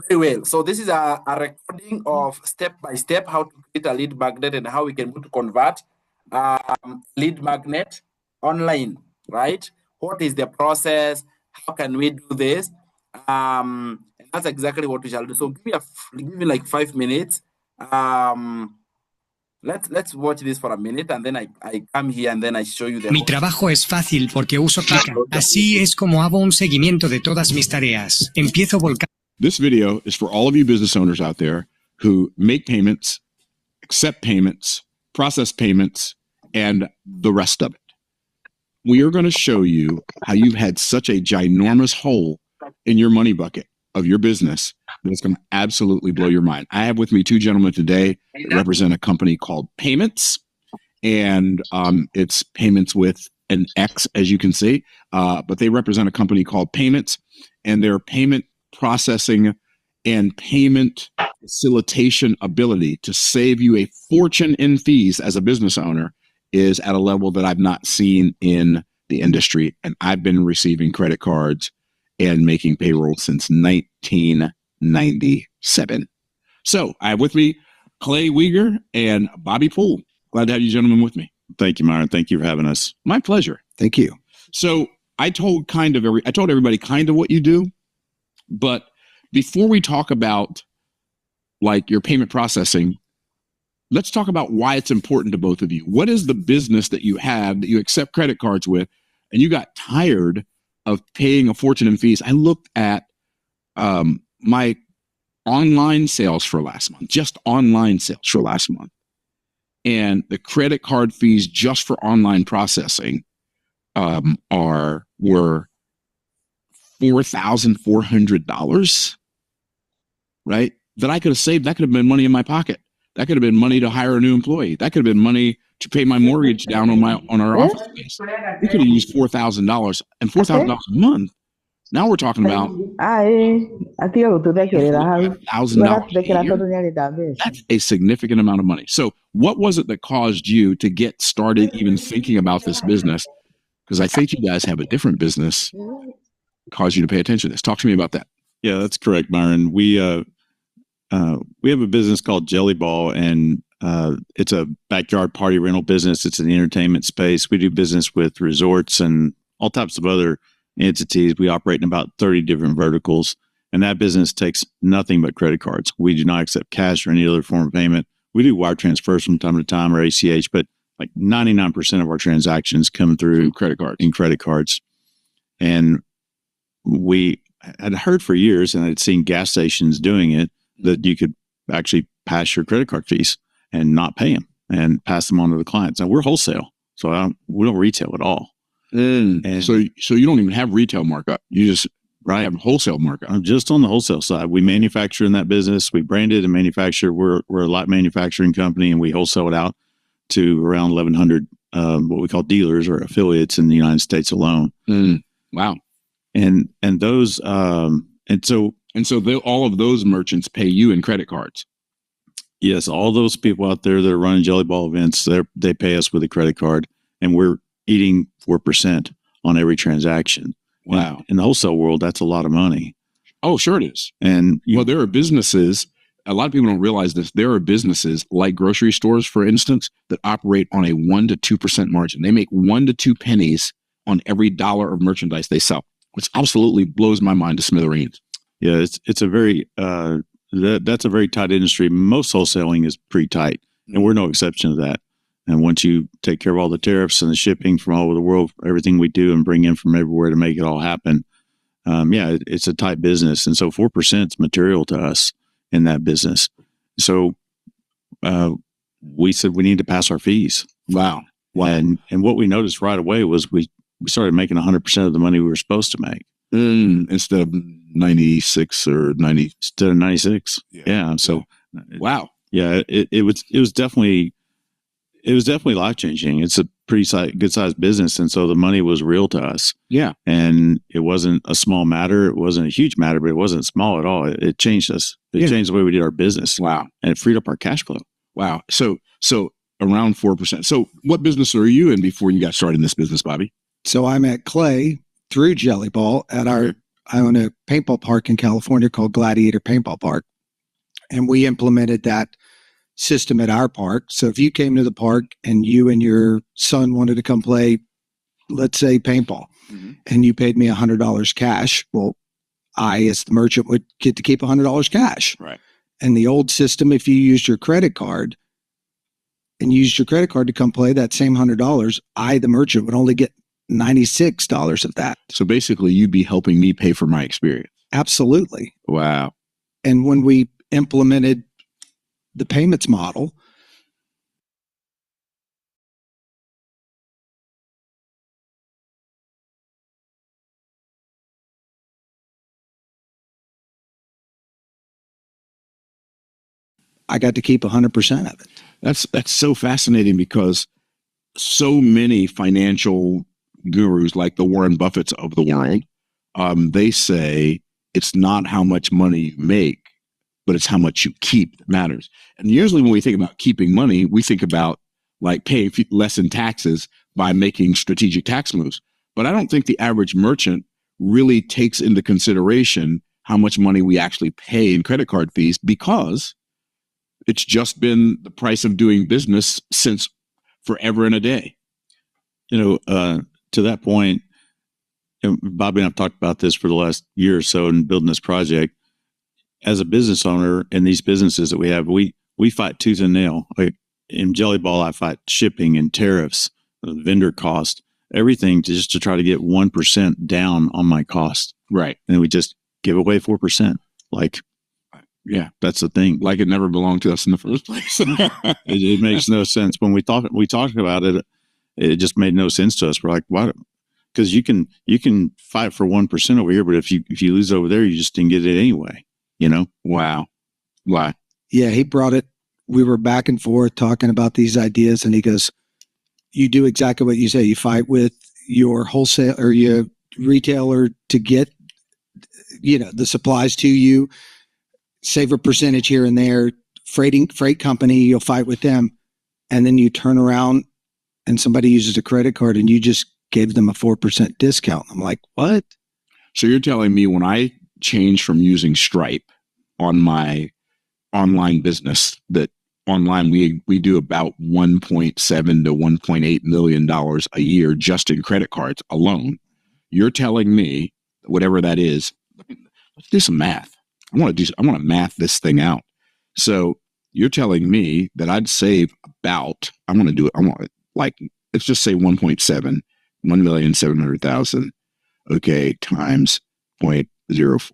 Very well. So this is a recording of step by step how to create a lead magnet and how we can to convert lead magnet online, right? What is the process? How can we do this? And that's exactly what we shall do. So give me like 5 minutes. Let's watch this for a minute and then I come here and then I show you the Mi trabajo es fácil porque uso Kika. Así es como hago un seguimiento de todas mis tareas. Empiezo volcando. This video is for all of you business owners out there who make payments, accept payments, process payments, and the rest of it. We are going to show you how you've had such a ginormous hole in your money bucket of your business that it's going to absolutely blow your mind. I have with me two gentlemen today that represent a company called Payments, and it's Payments with an X, as you can see, but they represent a company called Payments, and their payment processing and payment facilitation ability to save you a fortune in fees as a business owner is at a level that I've not seen in the industry. And I've been receiving credit cards and making payroll since 1997. So I have with me Clay Weger and Bobby Poole. Glad to have you gentlemen with me. Thank you, Myron. Thank you for having us. My pleasure. Thank you. So I told everybody kind of what you do, but before we talk about like your payment processing, let's talk about why it's important to both of you. What is the business that you have that you accept credit cards with and you got tired of paying a fortune in fees? I looked at my online sales for last month, just online sales for last month. And the credit card fees just for online processing were $4,400, right? That I could have saved. That could have been money in my pocket. That could have been money to hire a new employee. That could have been money to pay my mortgage down on our office space. We could have used $4,000 and $4,000 a month. Now we're talking about $5,000. That's a significant amount of money. So what was it that caused you to get started even thinking about this business? Because I think you guys have a different business caused you to pay attention to this. Talk to me about that. Yeah, that's correct, Myron. We have a business called Jelly Ball, and it's a backyard party rental business. It's in the entertainment space. We do business with resorts and all types of other entities. We operate in about 30 different verticals, and that business takes nothing but credit cards. We do not accept cash or any other form of payment. We do wire transfers from time to time or ACH, but like 99% of our transactions come through credit cards. And we had heard for years, and I'd seen gas stations doing it, that you could actually pass your credit card fees and not pay them and pass them on to the clients. Now we're wholesale, so we don't retail at all. And so you don't even have retail markup. You just have wholesale markup. I'm just on the wholesale side. We manufacture in that business. We branded and manufacture. We're a light manufacturing company, and we wholesale it out to around 1,100 what we call dealers or affiliates in the United States alone. Wow. And those all of those merchants pay you in credit cards. Yes, all those people out there that are running Jelly Ball events, they pay us with a credit card, and we're eating 4% on every transaction. Wow. In the wholesale world, that's a lot of money. Oh, sure it is. And there are businesses, a lot of people don't realize this, there are businesses like grocery stores, for instance, that operate on a 1 to 2% margin. They make 1 to 2 pennies on every dollar of merchandise they sell, which absolutely blows my mind to smithereens. Yeah, it's a very that's a very tight industry. Most wholesaling is pretty tight, and we're no exception to that. And once you take care of all the tariffs and the shipping from all over the world, everything we do and bring in from everywhere to make it all happen, it's a tight business. And so 4% is material to us in that business. So we said we need to pass our fees. Wow. And what we noticed right away was we started making 100% of the money we were supposed to make. Instead of 96 or 90. Instead of 96. Yeah. So, wow. Yeah, it was definitely life-changing. It's a pretty good sized business. And so the money was real to us. Yeah. And it wasn't a small matter. It wasn't a huge matter, but it wasn't small at all. It changed us. It changed the way we did our business. Wow. And it freed up our cash flow. Wow. So around 4%. So what business are you in before you got started in this business, Bobby? So I met Clay through Jelly Ball at our I own a paintball park in California called Gladiator Paintball Park. And we implemented that system at our park. So if you came to the park and you and your son wanted to come play, let's say paintball, and you paid me $100 cash, well, I, as the merchant, would get to keep $100 cash. Right. And the old system, if you used your credit card to come play that same $100, I, the merchant, would only get $96 of that. So basically, you'd be helping me pay for my experience. Absolutely. Wow. And when we implemented the payments model, I got to keep 100% of it. That's so fascinating because so many financial gurus, like the Warren Buffetts of the world, they say it's not how much money you make, but it's how much you keep that matters. And usually when we think about keeping money, we think about like paying less in taxes by making strategic tax moves. But I don't think the average merchant really takes into consideration how much money we actually pay in credit card fees, because it's just been the price of doing business since forever and a day. To that point, Bobby and I've talked about this for the last year or so in building this project. As a business owner in these businesses that we have, we fight tooth and nail. Like in Jelly Ball, I fight shipping and tariffs, vendor cost, everything just to try to get 1% down on my cost. Right. And we just give away 4%. Like, yeah, that's the thing. Like it never belonged to us in the first place. It makes no sense. When we talked about it, it just made no sense to us. We're like, why? Because you can fight for 1% over here, but if you lose over there, you just didn't get it anyway. Wow. Why? Yeah, he brought it. We were back and forth talking about these ideas, and he goes, you do exactly what you say. You fight with your wholesale or your retailer to get, the supplies to you, save a percentage here and there. Freight company, you'll fight with them. And then you turn around and somebody uses a credit card and you just gave them a 4% discount. I'm like, what? So you're telling me when I change from using Stripe on my online business, that online we do about $1.7 to $1.8 million a year just in credit cards alone. You're telling me whatever that is, let's do some math. I want to math this thing out. So you're telling me that I'd save about, let's just say 1,700,000, okay, times 0.04.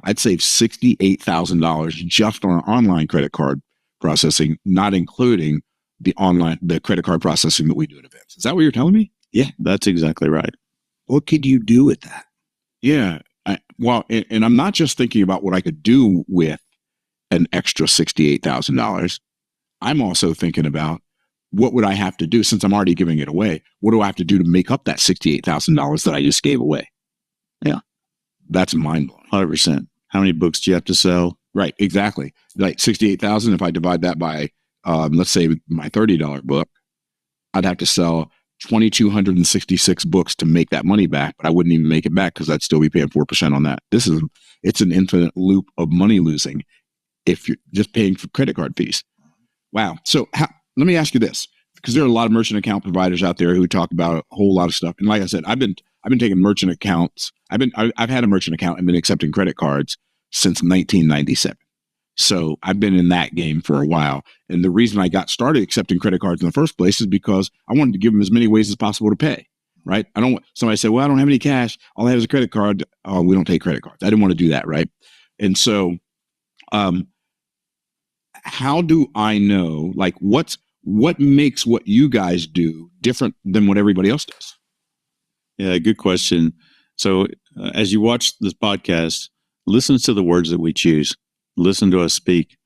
I'd save $68,000 just on online credit card processing, not including the credit card processing that we do at events. Is that what you're telling me? Yeah, that's exactly right. What could you do with that? Yeah. And I'm not just thinking about what I could do with an extra $68,000. I'm also thinking about what would I have to do, since I'm already giving it away. What do I have to do to make up that $68,000 that I just gave away? Yeah. That's mind-blowing. 100%. How many books do you have to sell? Right, exactly. Like 68,000, if I divide that by, let's say my $30 book, I'd have to sell 2,266 books to make that money back, but I wouldn't even make it back because I'd still be paying 4% on that. It's an infinite loop of money losing if you're just paying for credit card fees. Wow. So let me ask you this, because there are a lot of merchant account providers out there who talk about a whole lot of stuff. And like I said, I've been taking merchant accounts. I've had a merchant account and been accepting credit cards since 1997. So I've been in that game for a while. And the reason I got started accepting credit cards in the first place is because I wanted to give them as many ways as possible to pay, right? Somebody said, well, I don't have any cash. All I have is a credit card. Oh, we don't take credit cards. I didn't want to do that, right? And so how do I know, like, what makes what you guys do different than what everybody else does? Yeah, good question. So as you watch this podcast, listen to the words that we choose. Listen to us speak.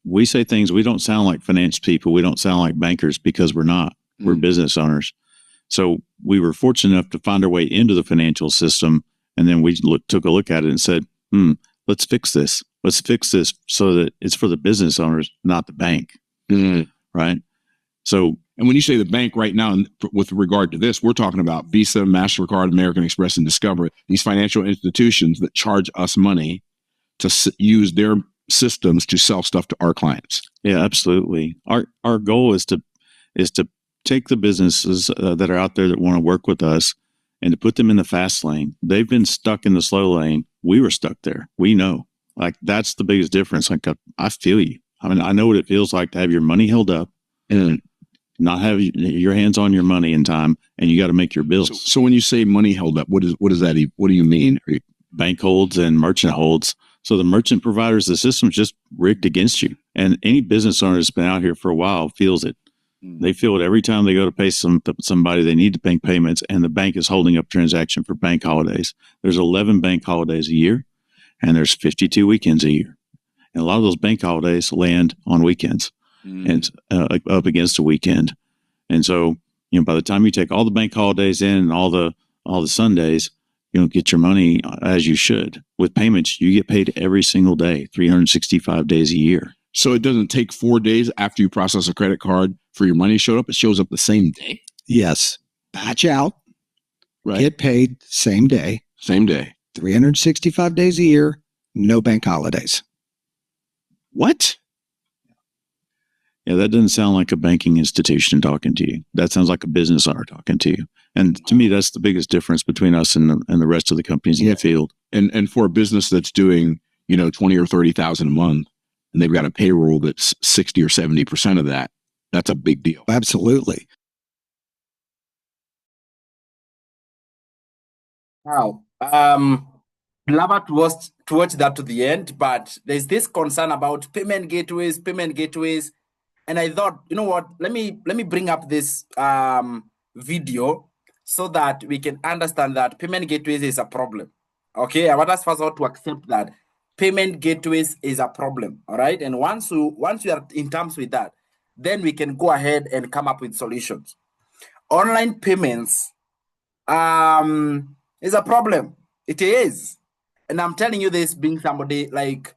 We say things, we don't sound like finance people. We don't sound like bankers because we're not. We're business owners. So we were fortunate enough to find our way into the financial system. And then we took a look at it and said, let's fix this. Let's fix this so that it's for the business owners, not the bank. Mm-hmm. Right? So And when you say the bank right now, with regard to this, we're talking about Visa, MasterCard, American Express, and Discover, these financial institutions that charge us money to use their systems to sell stuff to our clients. Yeah, absolutely. Our goal is to take the businesses that are out there that want to work with us and to put them in the fast lane. They've been stuck in the slow lane. We were stuck there. We know. Like, that's the biggest difference. Like, I feel you. I mean, I know what it feels like to have your money held up and not have your hands on your money in time, and you got to make your bills. So when you say money held up, what is that? What do you mean? Bank holds and merchant holds. So the merchant providers, the system's just rigged against you. And any business owner that's been out here for a while feels it. They feel it every time they go to pay somebody. They need to make payments, and the bank is holding up transaction for bank holidays. There's 11 bank holidays a year, and there's 52 weekends a year. And a lot of those bank holidays land on weekends and up against a weekend. And so, by the time you take all the bank holidays in and all the Sundays, you don't get your money as you should. With payments, you get paid every single day, 365 days a year. So it doesn't take 4 days after you process a credit card for your money to show up. It shows up the same day. Yes. Batch out. Right. Get paid same day. Same day. 365 days a year. No bank holidays. What? Yeah, that doesn't sound like a banking institution talking to you. That sounds like a business owner talking to you. And to me, that's the biggest difference between us and the rest of the companies in the field. And for a business that's doing, 20 or 30,000 a month, and they've got a payroll that's 60 or 70% of that, that's a big deal. Absolutely. Wow. Love to watch that to the end, but there's this concern about payment gateways, and I thought, you know what? Let me bring up this video so that we can understand that payment gateways is a problem. Okay, I want us first of all to accept that payment gateways is a problem. All right, and once you are in terms with that, then we can go ahead and come up with solutions. Online payments is a problem. It is. And I'm telling you this being somebody, like,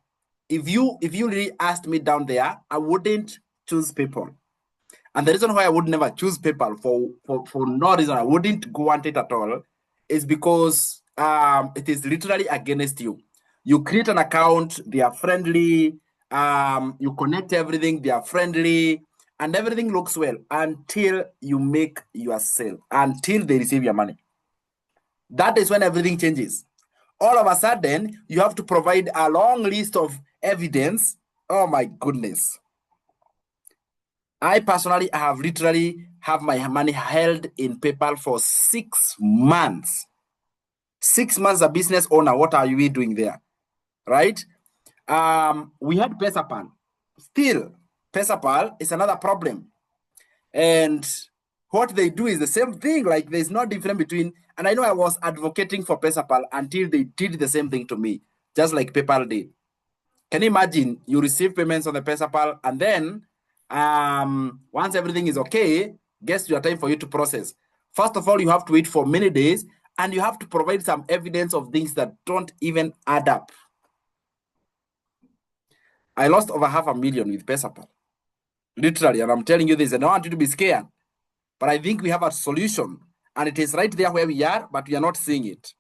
if you really asked me down there, I wouldn't choose PayPal. And the reason why I would never choose PayPal for no reason, I wouldn't want it at all, is because it is literally against you. You create an account, they are friendly, you connect everything, they are friendly, and everything looks well until you make your sale, until they receive your money. That is when everything changes. All of a sudden, you have to provide a long list of evidence. Oh my goodness. I personally have literally have my money held in PayPal for 6 months. 6 months, a business owner, what are we doing there? Right? We had PesaPal. Still, PesaPal is another problem. And what they do is the same thing. Like, there's no difference between, and I know I was advocating for PesaPal until they did the same thing to me, just like PayPal did. Can you imagine you receive payments on the PesaPal, and then once everything is okay, guess your time for you to process. First of all, you have to wait for many days, and you have to provide some evidence of things that don't even add up. I lost over $500,000 with PesaPal. Literally, and I'm telling you this, and I don't want you to be scared. But I think we have a solution, and it is right there where we are, but we are not seeing it.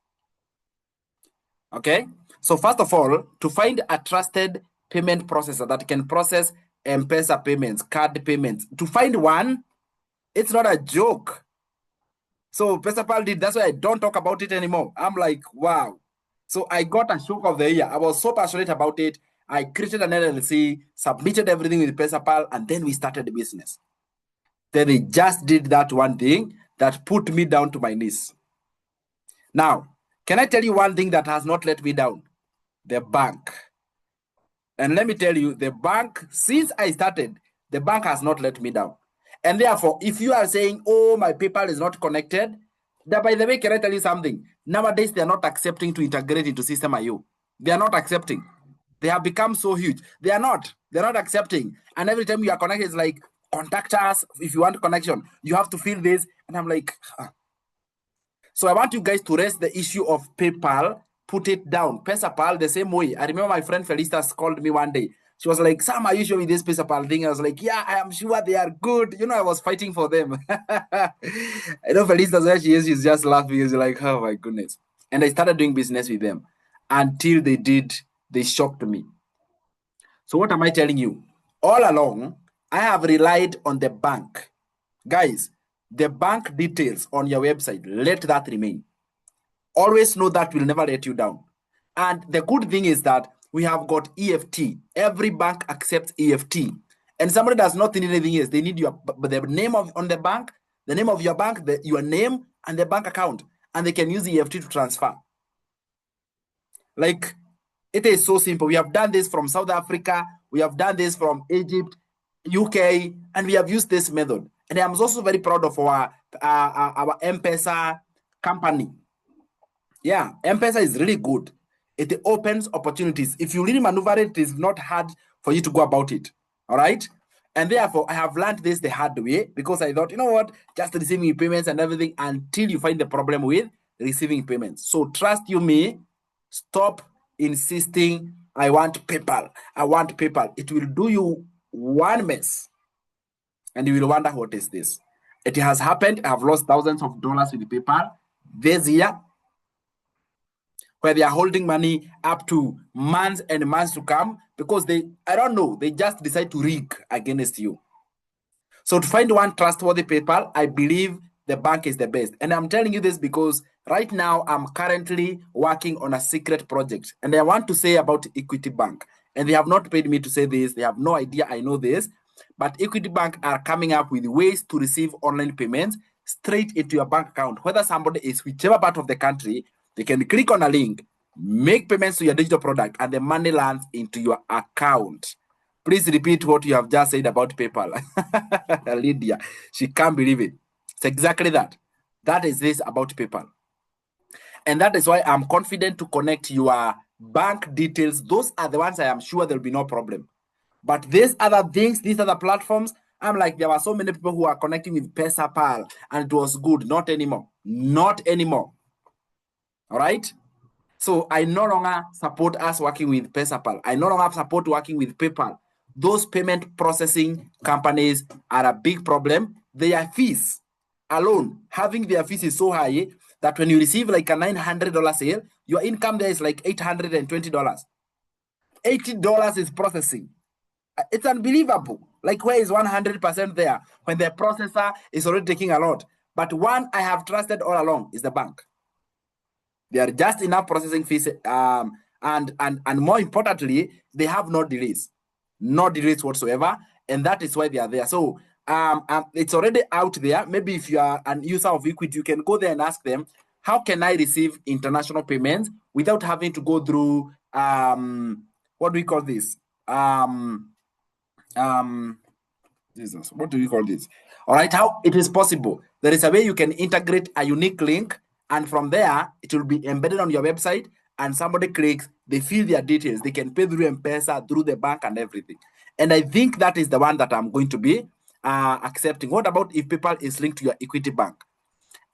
Okay? So first of all, to find a trusted payment processor that can process M-Pesa payments, card payments, to find one, it's not a joke. So PesaPal did, that's why I don't talk about it anymore. I'm like, wow. So I got a shock of the year. I was so passionate about it. I created an LLC, submitted everything with PesaPal, and then we started the business. Then they just did that one thing that put me down to my knees. Now, can I tell you one thing that has not let me down? The bank. And let me tell you, the bank, since I started, the bank has not let me down. And therefore, if you are saying, oh, my PayPal is not connected, that, by the way, can I tell you something? Nowadays, they are not accepting to integrate into System IO. They are not accepting. They have become so huge. They're not accepting. And every time you are connected, it's like, contact us if you want connection. You have to fill this. And I'm like, So I want you guys to raise the issue of PayPal, put it down. PesaPal, the same way. I remember my friend Felicitas called me one day. She was like, Sam, are you sure with this PayPal thing? I was like, yeah, I am sure they are good. You know, I was fighting for them. I know Felicitas where she is, she's just laughing. She's like, oh my goodness. And I started doing business with them until they shocked me. So what am I telling you? All along, I have relied on the bank. Guys, the bank details on your website, let that remain. Always know that will never let you down. And the good thing is that we have got EFT. Every bank accepts EFT. And somebody does not need anything else. They need the name on the bank, the name of your bank, your name, and the bank account. And they can use EFT to transfer. Like, it is so simple. We have done this from South Africa. We have done this from Egypt, UK, and we have used this method. And I'm also very proud of our M-Pesa company. Yeah, M-Pesa is really good. It opens opportunities. If you really maneuver it, it is not hard for you to go about it. All right? And therefore, I have learned this the hard way because I thought, you know what, just receiving payments and everything until you find the problem with receiving payments. So trust you me, stop insisting, I want PayPal. I want PayPal. It will do you one mess. And you will wonder, what is this? It has happened. I have lost thousands of dollars with PayPal this year, where they are holding money up to months and months to come because I don't know, they just decide to rig against you. So to find one trustworthy PayPal, I believe the bank is the best. And I'm telling you this because right now I'm currently working on a secret project. And I want to say about Equity Bank. And they have not paid me to say this. They have no idea I know this. But Equity Bank are coming up with ways to receive online payments straight into your bank account. Whether somebody is whichever part of the country, they can click on a link, make payments to your digital product, and the money lands into your account. Please repeat what you have just said about PayPal. Lydia, she can't believe it. It's exactly that. That is this about PayPal. And that is why I'm confident to connect your bank details. Those are the ones I am sure there'll be no problem. But these other things, these other platforms, I'm like, there were so many people who are connecting with PayPal and it was good. Not anymore. Not anymore. All right? So I no longer support us working with PayPal. I no longer support working with PayPal. Those payment processing companies are a big problem. Their fees alone, having their fees is so high that when you receive like a $900 sale, your income there is like $820. $80 is processing. It's unbelievable. Like, where is 100% there when the processor is already taking a lot? But one I have trusted all along is the bank. They are just enough processing fees, and more importantly, they have no delays whatsoever, and that is why they are there. So it's already out there. Maybe if you are an user of Equity, you can go there and ask them, how can I receive international payments without having to go through what do we call this? Jesus, what do we call this? All right, how it is possible? There is a way you can integrate a unique link, and from there it will be embedded on your website, and somebody clicks, they fill their details, they can pay through M-Pesa, through the bank and everything. And I think that is the one that I'm going to be accepting. What about if PayPal is linked to your Equity Bank?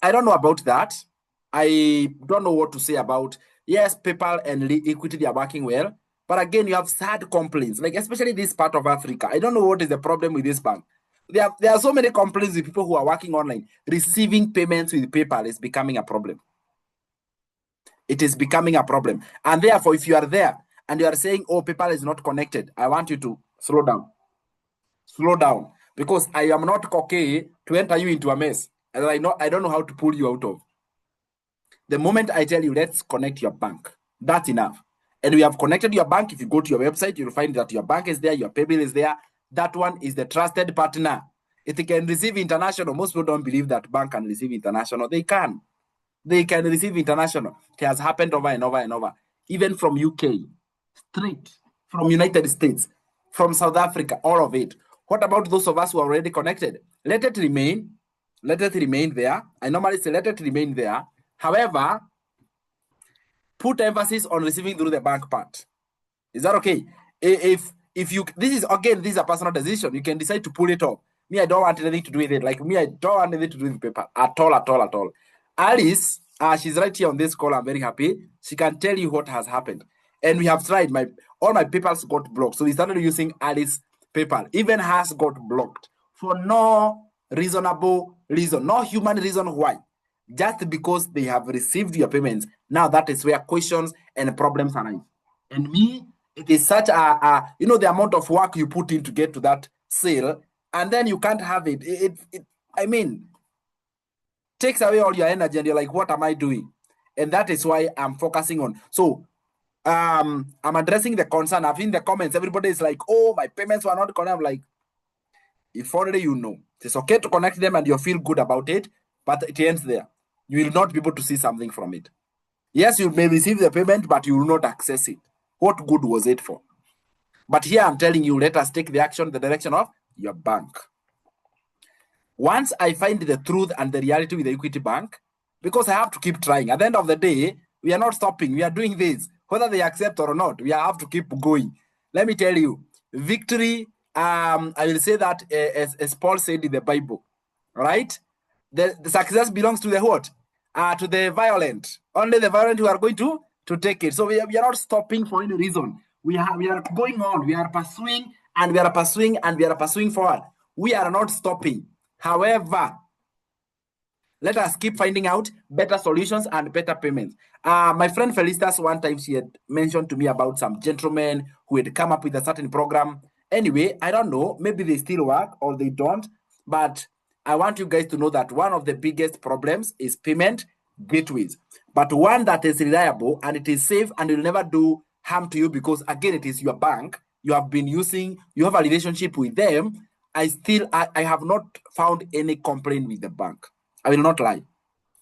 I don't know about that. I don't know what to say about, yes, PayPal and Equity, they are working well. But again, you have sad complaints, like especially this part of Africa. I don't know what is the problem with this bank. There are so many complaints with people who are working online. Receiving payments with PayPal is becoming a problem. It is becoming a problem. And therefore, if you are there and you are saying, oh, PayPal is not connected, I want you to slow down. Slow down. Because I am not cocky to enter you into a mess. And I don't know how to pull you out of. The moment I tell you, let's connect your bank, that's enough. And we have connected your bank. If you go to your website, you'll find that your bank is there, your paybill is there. That one is the trusted partner. It can receive international. Most people don't believe that bank can receive international. They can. They can receive international. It has happened over and over and over. Even from UK, straight from United States, from South Africa, all of it. What about those of us who are already connected? Let it remain. Let it remain there. I normally say let it remain there. However, put emphasis on receiving through the bank part. Is that okay? If you, this is a personal decision. You can decide to pull it off. Me, I don't want anything to do with it. Like me, I don't want anything to do with PayPal at all. Alice, she's right here on this call. I'm very happy. She can tell you what has happened. And we have tried. All my PayPals got blocked. So we started using Alice PayPal. Even has got blocked for no reasonable reason, no human reason why. Just because they have received your payments. Now that is where questions and problems arise. And me, it is such the amount of work you put in to get to that sale, and then you can't have it. I mean, takes away all your energy, and you're like, what am I doing? And that is why I'm focusing on. So I'm addressing the concern. I've seen the comments. Everybody is like, oh, my payments were not connected. I'm like, if already you know, it's okay to connect them and you feel good about it, but it ends there. You will not be able to see something from it. Yes, you may receive the payment, but you will not access it. What good was it for? But here I'm telling you, let us take the action, the direction of your bank. Once I find the truth and the reality with the Equity Bank, because I have to keep trying. At the end of the day, we are not stopping. We are doing this. Whether they accept or not, we have to keep going. Let me tell you, victory, I will say that as Paul said in the Bible, right? The success belongs to the what? To the violent. Only the violent who are going to take it. So we are not stopping for any reason. We are going on. We are pursuing and we are pursuing and we are pursuing forward. We are not stopping. However, let us keep finding out better solutions and better payments. My friend Felicitas, one time she had mentioned to me about some gentlemen who had come up with a certain program. Anyway, I don't know. Maybe they still work or they don't. But I want you guys to know that one of the biggest problems is payment gateways. But one that is reliable and it is safe and will never do harm to you because, again, it is your bank. You have been using, you have a relationship with them. I have not found any complaint with the bank. I will not lie.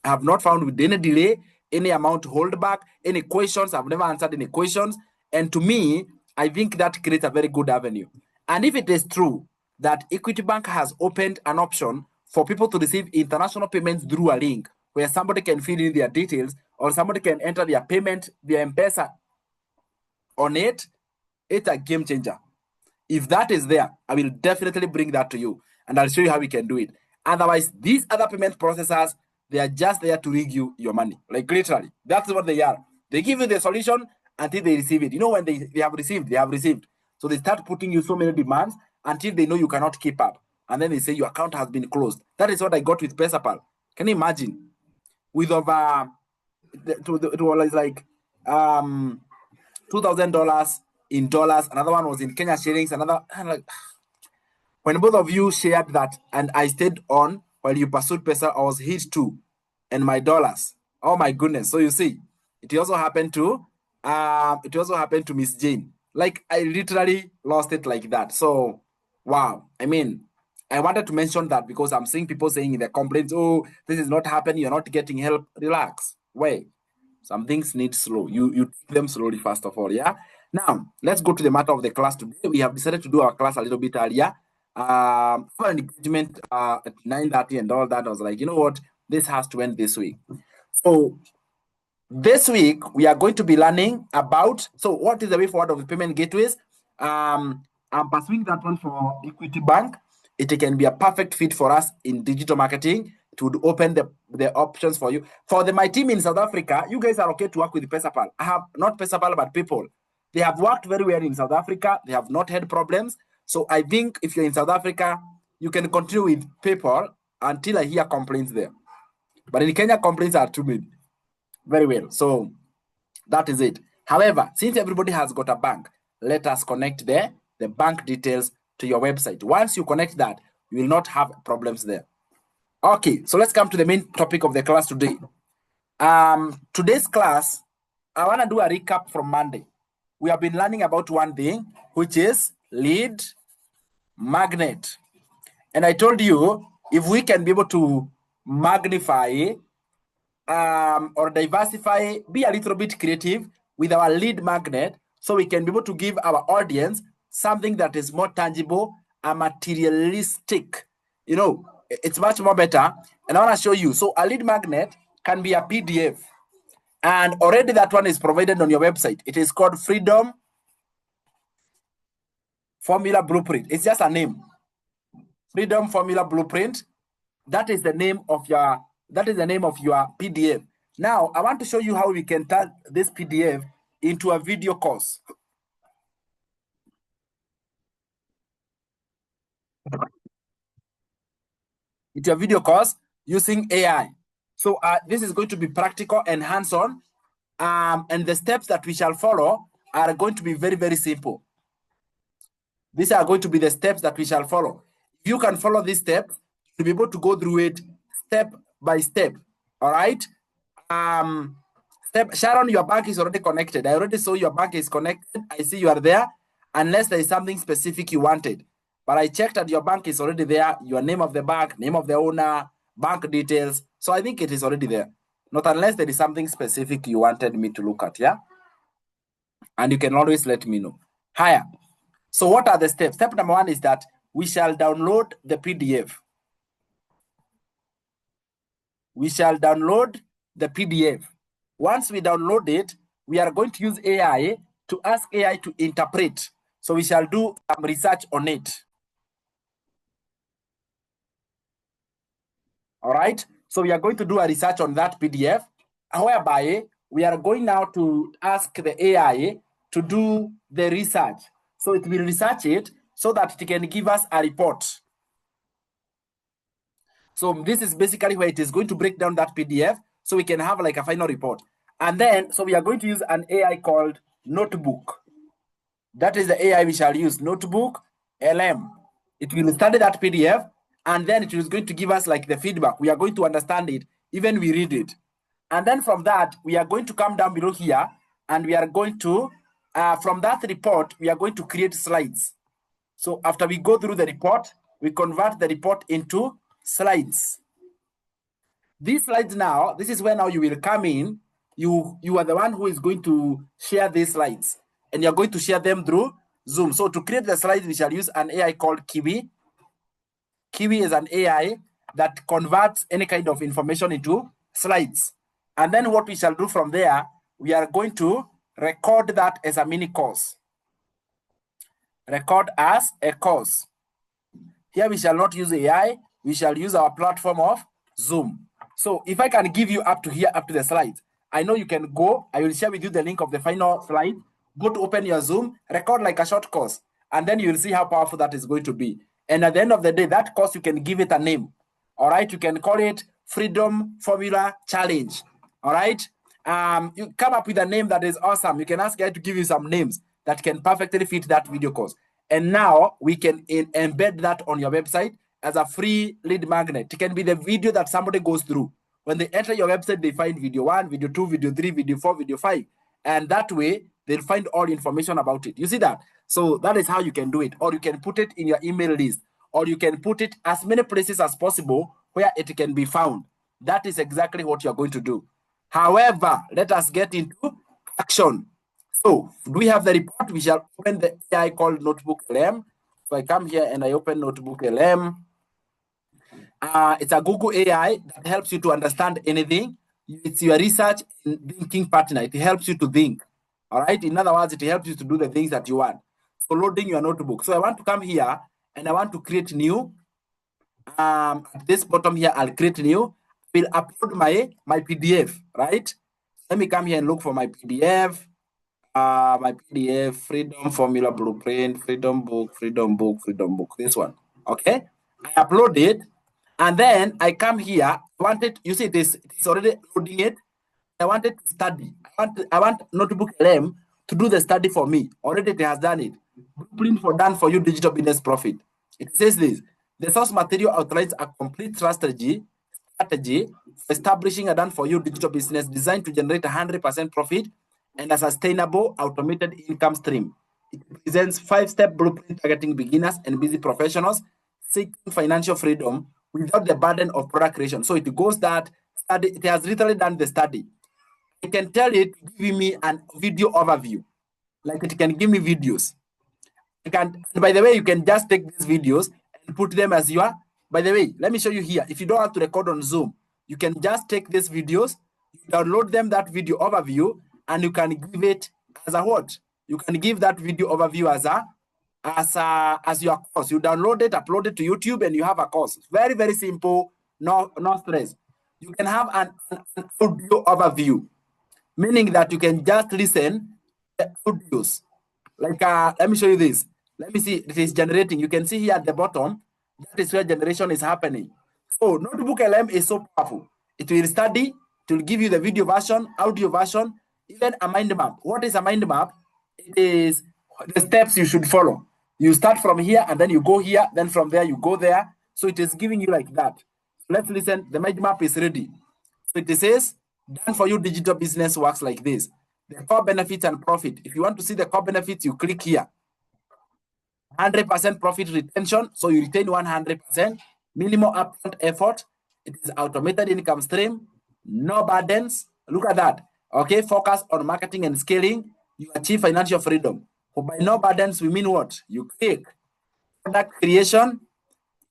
I have not found with any delay, any amount hold back, any questions. I've never answered any questions. And to me, I think that creates a very good avenue. And if it is true that Equity Bank has opened an option for people to receive international payments through a link where somebody can fill in their details or somebody can enter their payment, their M-Pesa on it, it's a game changer. If that is there, I will definitely bring that to you and I'll show you how we can do it. Otherwise, these other payment processors, they are just there to rig you your money. Like literally, that's what they are. They give you the solution until they receive it. You know, when they have received, they have received. So they start putting you so many demands until they know you cannot keep up. And then they say your account has been closed. That is what I got with PesaPal. Can you imagine? With over, it was like $2,000 in dollars. Another one was in Kenya shillings. Another, like, when both of you shared that and I stayed on while you pursued Pesa, I was hit too. And my dollars. Oh my goodness. So you see, it also happened to Miss Jane. Like I literally lost it like that. So wow. I mean, I wanted to mention that because I'm seeing people saying in the complaints, oh, this is not happening, you're not getting help. Relax. Wait. Some things need slow. You take them slowly, first of all. Yeah. Now let's go to the matter of the class today. We have decided to do our class a little bit earlier. For an engagement at 9:30 and all that. I was like, you know what? This has to end this week. So this week we are going to be learning about. So what is the way forward of the payment gateways? I'm pursuing that one for Equity Bank. It can be a perfect fit for us in digital marketing. It would open the options for you. For my team in South Africa, you guys are okay to work with PesaPal. I have not PesaPal, but people. They have worked very well in South Africa. They have not had problems. So I think if you're in South Africa, you can continue with PayPal until I hear complaints there. But in Kenya, complaints are too many. Very well. So that is it. However, since everybody has got a bank, let us connect the bank details to your website. Once you connect that, you will not have problems there. Okay, so let's come to the main topic of the class today. Today's class, I want to do a recap from Monday. We have been learning about one thing, which is lead magnet. And I told you, if we can be able to magnify or diversify, be a little bit creative with our lead magnet, so we can be able to give our audience something that is more tangible and materialistic. You know, it's much more better. And I want to show you. So a lead magnet can be a PDF. And already that one is provided on your website. It is called Freedom Formula Blueprint. It's just a name. Freedom Formula Blueprint. That is the name of your PDF. Now, I want to show you how we can turn this PDF into a video course. Into a video course using AI. So this is going to be practical and hands-on, and the steps that we shall follow are going to be very, very simple. These are going to be the steps that we shall follow. If you can follow these steps, you'll be able to go through it step by step. All right. Sharon, your bank is already connected. I already saw your bank is connected. I see you are there, unless there is something specific you wanted. But I checked that your bank is already there. Your name of the bank, name of the owner, bank details. So I think it is already there. Not unless there is something specific you wanted me to look at, yeah? And you can always let me know. Higher. So what are the steps? Step number one is that we shall download the PDF. We shall download the PDF. Once we download it, we are going to use AI to ask AI to interpret. So we shall do some research on it. All right. So we are going to do a research on that PDF, whereby we are going now to ask the AI to do the research. So it will research it so that it can give us a report. So this is basically where it is going to break down that PDF so we can have like a final report. And then, so we are going to use an AI called Notebook. That is the AI we shall use, Notebook LM. It will study that PDF, and then it is going to give us like the feedback. We are going to understand it, even we read it. And then from that, we are going to come down below here, and we are going to, from that report, we are going to create slides. So after we go through the report, we convert the report into slides. These slides now, this is where now you will come in. You are the one who is going to share these slides, and you're going to share them through Zoom. So to create the slides, we shall use an AI called Kiwi. Kiwi is an AI that converts any kind of information into slides. And then what we shall do from there, we are going to record that as a mini course. Record as a course. Here we shall not use AI, we shall use our platform of Zoom. So if I can give you up to here, up to the slides, I know you can go, I will share with you the link of the final slide, go to open your Zoom, record like a short course, and then you will see how powerful that is going to be. And at the end of the day, that course, you can give it a name. All right, you can call it Freedom Formula Challenge. All right, you come up with a name that is awesome. You can ask AI to give you some names that can perfectly fit that video course. And now we can embed that on your website as a free lead magnet. It can be the video that somebody goes through. When they enter your website, they find video 1, video 2, video 3, video 4, video 5. And that way, they'll find all information about it. You see that? So that is how you can do it. Or you can put it in your email list. Or you can put it as many places as possible where it can be found. That is exactly what you're going to do. However, let us get into action. So, do we have the report? We shall open the AI called Notebook LM. So I come here and I open Notebook LM. It's a Google AI that helps you to understand anything. It's your research and thinking partner. It helps you to think. All right. In other words, it helps you to do the things that you want. So loading your notebook. So I want to come here and I want to create new. At this bottom here, I'll create new. We'll upload my PDF. Right. Let me come here and look for my PDF. My PDF, Freedom Formula Blueprint, Freedom Book, Freedom Book, Freedom Book. This one. Okay. I upload it. And then I come here. I wanted, you see this, it's already loading it. I wanted to study. I want Notebook LM to do the study for me. Already it has done it. Blueprint for done for you digital business profit. It says this. The source material outlines a complete strategy for establishing a done for you digital business designed to generate 100% profit and a sustainable automated income stream. It presents 5-step blueprint targeting beginners and busy professionals seeking financial freedom without the burden of product creation. So it goes that study, it has literally done the study. I can tell it to give me a video overview. Like it can give me videos. And by the way, you can just take these videos and put them as your, by the way, let me show you here. If you don't want to record on Zoom, you can just take these videos, download them, that video overview, and you can give it as a what? You can give that video overview as your course. You download it, upload it to YouTube, and you have a course. Very, very simple, no stress. You can have an audio overview, meaning that you can just listen the audios. Like, let me show you this. Let me see. It is generating. You can see here at the bottom. That is where generation is happening. So Notebook LM is so powerful. It will study. It will give you the video version, audio version, even a mind map. What is a mind map? It is the steps you should follow. You start from here and then you go here. Then from there you go there. So it is giving you like that. Let's listen. The mind map is ready. So it says, done for you digital business works like this. The core benefits and profit. If you want to see the core benefits, you click here. 100% profit retention. So you retain 100%. Minimal upfront effort. It is automated income stream. No burdens. Look at that. Okay, focus on marketing and scaling. You achieve financial freedom. So by no burdens, we mean what? You click product creation,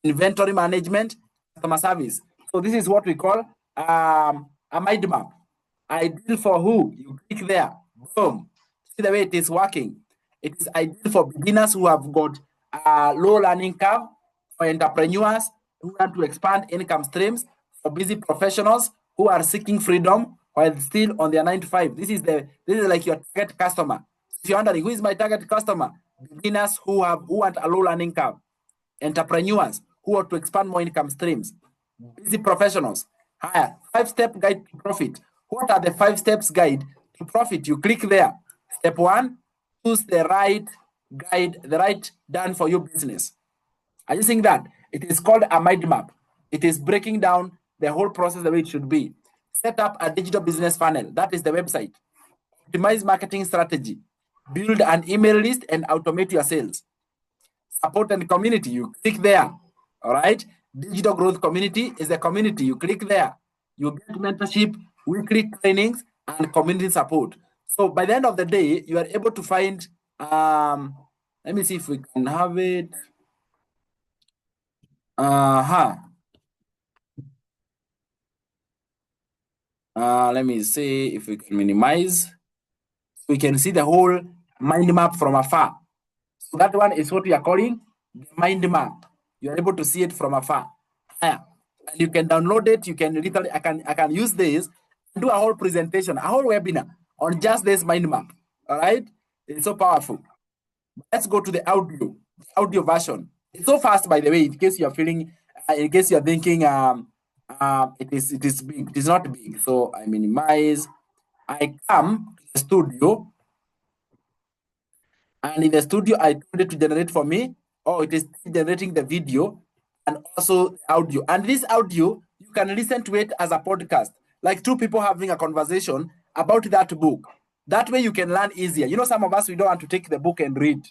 inventory management, customer service. So this is what we call a mind map. Ideal for who? You click there. Boom. See the way it is working. It is ideal for beginners who have got low learning curve, for entrepreneurs who want to expand income streams, for busy professionals who are seeking freedom while still on their 9 to 5. This is like your target customer. If you're wondering who is my target customer, beginners who want a low learning curve, entrepreneurs who want to expand more income streams, busy professionals. Higher 5-step guide to profit. What are the 5 steps guide to profit? You click there. Step 1, choose the right guide, the right done for your business. Are you seeing that? It is called a mind map. It is breaking down the whole process the way it should be. Set up a digital business funnel. That is the website. Optimize marketing strategy. Build an email list and automate your sales. Support and community. You click there. All right. Digital growth community is the community. You click there. You get mentorship, weekly trainings, and community support. So by the end of the day, you are able to find. Let me see if we can have it. Let me see if we can minimize. We can see the whole mind map from afar. So that one is what we are calling the mind map. You are able to see it from afar. And you can download it. You can literally, I can use this, do a whole presentation, a whole webinar on just this mind map. All right, it's so powerful. Let's go to the audio version. It's so fast, by the way. In case you are feeling, in case you are thinking, it is big. It is not big. So I minimize. I come to the studio. And in the studio, I told it to generate for me. Oh, it is generating the video and also audio. And this audio, you can listen to it as a podcast, like 2 people having a conversation about that book. That way you can learn easier. You know, some of us, we don't want to take the book and read.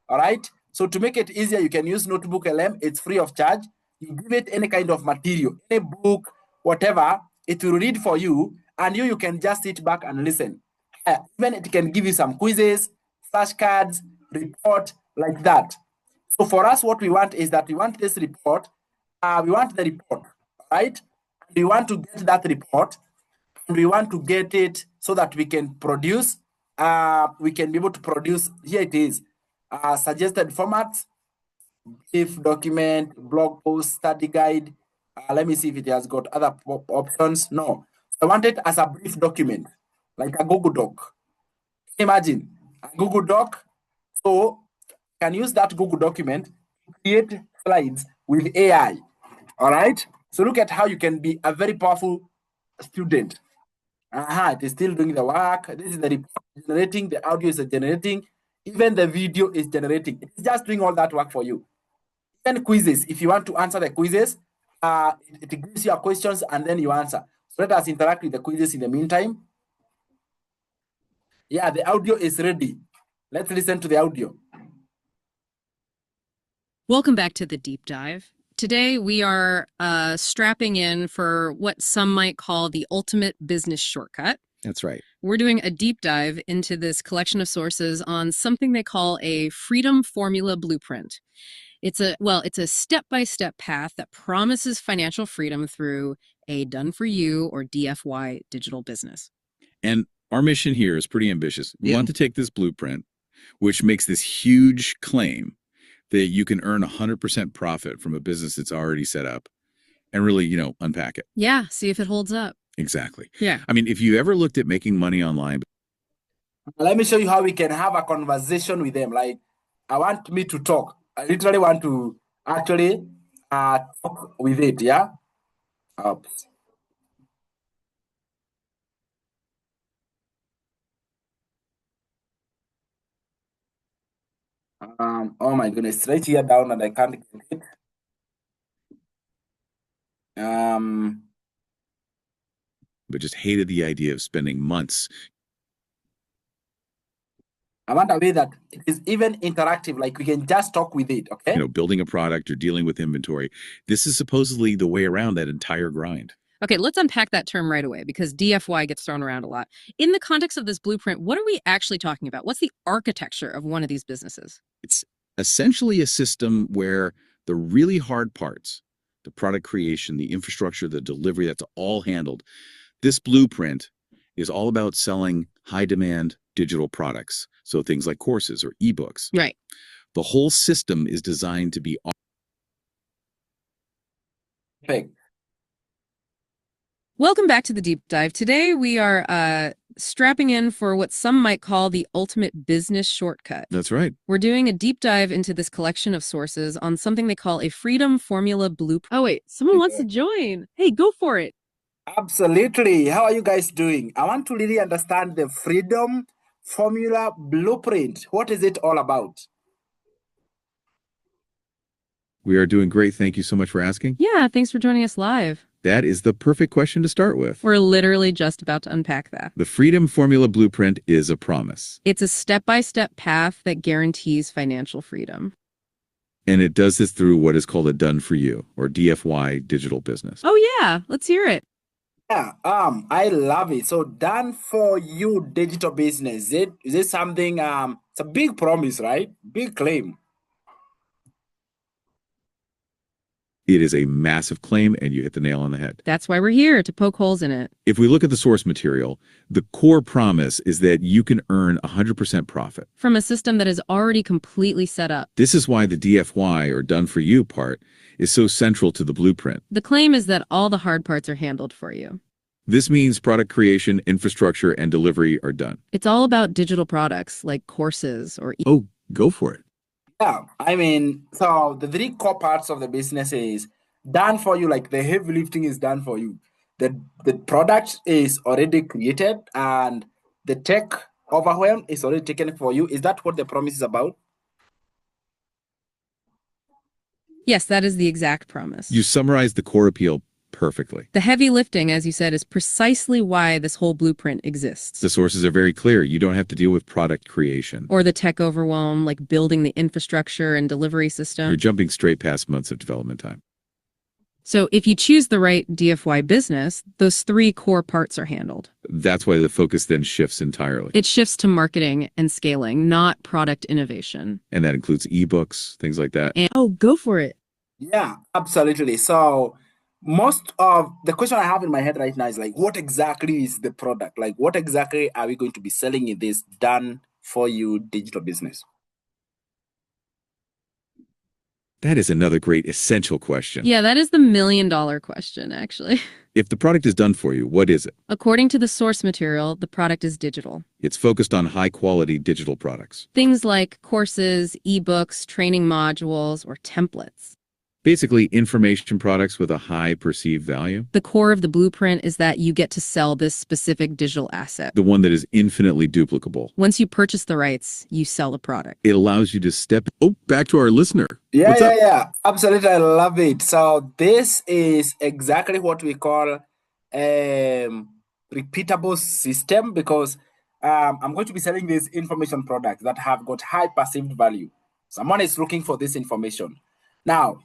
All right. So to make it easier, you can use Notebook LM. It's free of charge. You give it any kind of material, any book, whatever, it will read for you. And you can just sit back and listen. Even it can give you some quizzes, flashcards, report, like that. So for us, what we want is that we want this report. We want the report, right? We want to get that report, and we want to get it so that we can produce. We can be able to produce. Here it is. Suggested formats: brief, document, blog post, study guide. Let me see if it has got other options. No, I want it as a brief document, like a Google Doc. Imagine a Google Doc. So can use that Google document to create slides with AI. All right. So look at how you can be a very powerful student. It is still doing the work. This is the report generating, the audio is generating, even the video is generating. It's just doing all that work for you. Even quizzes, if you want to answer the quizzes, it gives you questions and then you answer. So let us interact with the quizzes in the meantime. Yeah, the audio is ready. Let's listen to the audio. Welcome back to the deep dive. Today we are strapping in for what some might call the ultimate business shortcut. That's right. We're doing a deep dive into this collection of sources on something they call a freedom formula blueprint. It's a step-by-step path that promises financial freedom through a done-for-you or DFY digital business. And our mission here is pretty ambitious. We want to take this blueprint, which makes this huge claim that you can earn 100% profit from a business that's already set up, and really, unpack it. Yeah, see if it holds up. Exactly. Yeah. I mean, if you ever looked at making money online. Let me show you how we can have a conversation with them. Like, I want me to talk. I literally want to actually talk with it. Yeah. Oops. Oh my goodness, right here down, and I can't get it. But just hated the idea of spending months. I want a way that it is even interactive, like we can just talk with it. Okay. Building a product or dealing with inventory. This is supposedly the way around that entire grind. Okay, let's unpack that term right away because DFY gets thrown around a lot. In the context of this blueprint, what are we actually talking about? What's the architecture of one of these businesses? It's essentially a system where the really hard parts, the product creation, the infrastructure, the delivery, that's all handled. This blueprint is all about selling high demand digital products. So things like courses or ebooks. Right. The whole system is designed to be Perfect. Welcome back to the deep dive. Today we are strapping in for what some might call the ultimate business shortcut. That's right. We're doing a deep dive into this collection of sources on something they call a freedom formula blueprint. Oh wait, someone wants to join. Hey, go for it. Absolutely. How are you guys doing? I want to really understand the freedom formula blueprint. What is it all about? We are doing great. Thank you so much for asking. Yeah, thanks for joining us live. That is the perfect question to start with. We're literally just about to unpack that. The Freedom Formula Blueprint is a promise. It's a step-by-step path that guarantees financial freedom. And it does this through what is called a done for you or DFY digital business. Oh yeah, let's hear it. Yeah, I love it. So done for you digital business. Is it something it's a big promise, right? Big claim. It is a massive claim, and you hit the nail on the head. That's why we're here, to poke holes in it. If we look at the source material, the core promise is that you can earn 100% profit from a system that is already completely set up. This is why the DFY or done for you part is so central to the blueprint. The claim is that all the hard parts are handled for you. This means product creation, infrastructure, and delivery are done. It's all about digital products like courses or... Oh, go for it. Yeah, I mean, so the three core parts of the business is done for you, like the heavy lifting is done for you. The product is already created and the tech overwhelm is already taken for you. Is that what the promise is about? Yes, that is the exact promise. You summarized the core appeal perfectly. The heavy lifting, as you said, is precisely why this whole blueprint exists. The sources are very clear. You don't have to deal with product creation. Or the tech overwhelm, like building the infrastructure and delivery system. You're jumping straight past months of development time. So if you choose the right DFY business, those three core parts are handled. That's why the focus then shifts entirely. It shifts to marketing and scaling, not product innovation. And that includes ebooks, things like that. And, oh, go for it. Yeah, absolutely. So most of the question I have in my head right now is like, what exactly is the product? Like, what exactly are we going to be selling in this done for you digital business? That is another great essential question. Yeah, that is the $1 million question, actually. If the product is done for you, what is it? According to the source material, the product is digital. It's focused on high-quality digital products. Things like courses, ebooks, training modules, or templates. Basically, information products with a high perceived value. The core of the blueprint is that you get to sell this specific digital asset. The one that is infinitely duplicable. Once you purchase the rights, you sell the product. It allows you to step... Oh, back to our listener. Yeah, What's up? yeah. Absolutely. I love it. So this is exactly what we call repeatable system because I'm going to be selling these information products that have got high perceived value. Someone is looking for this information. Now,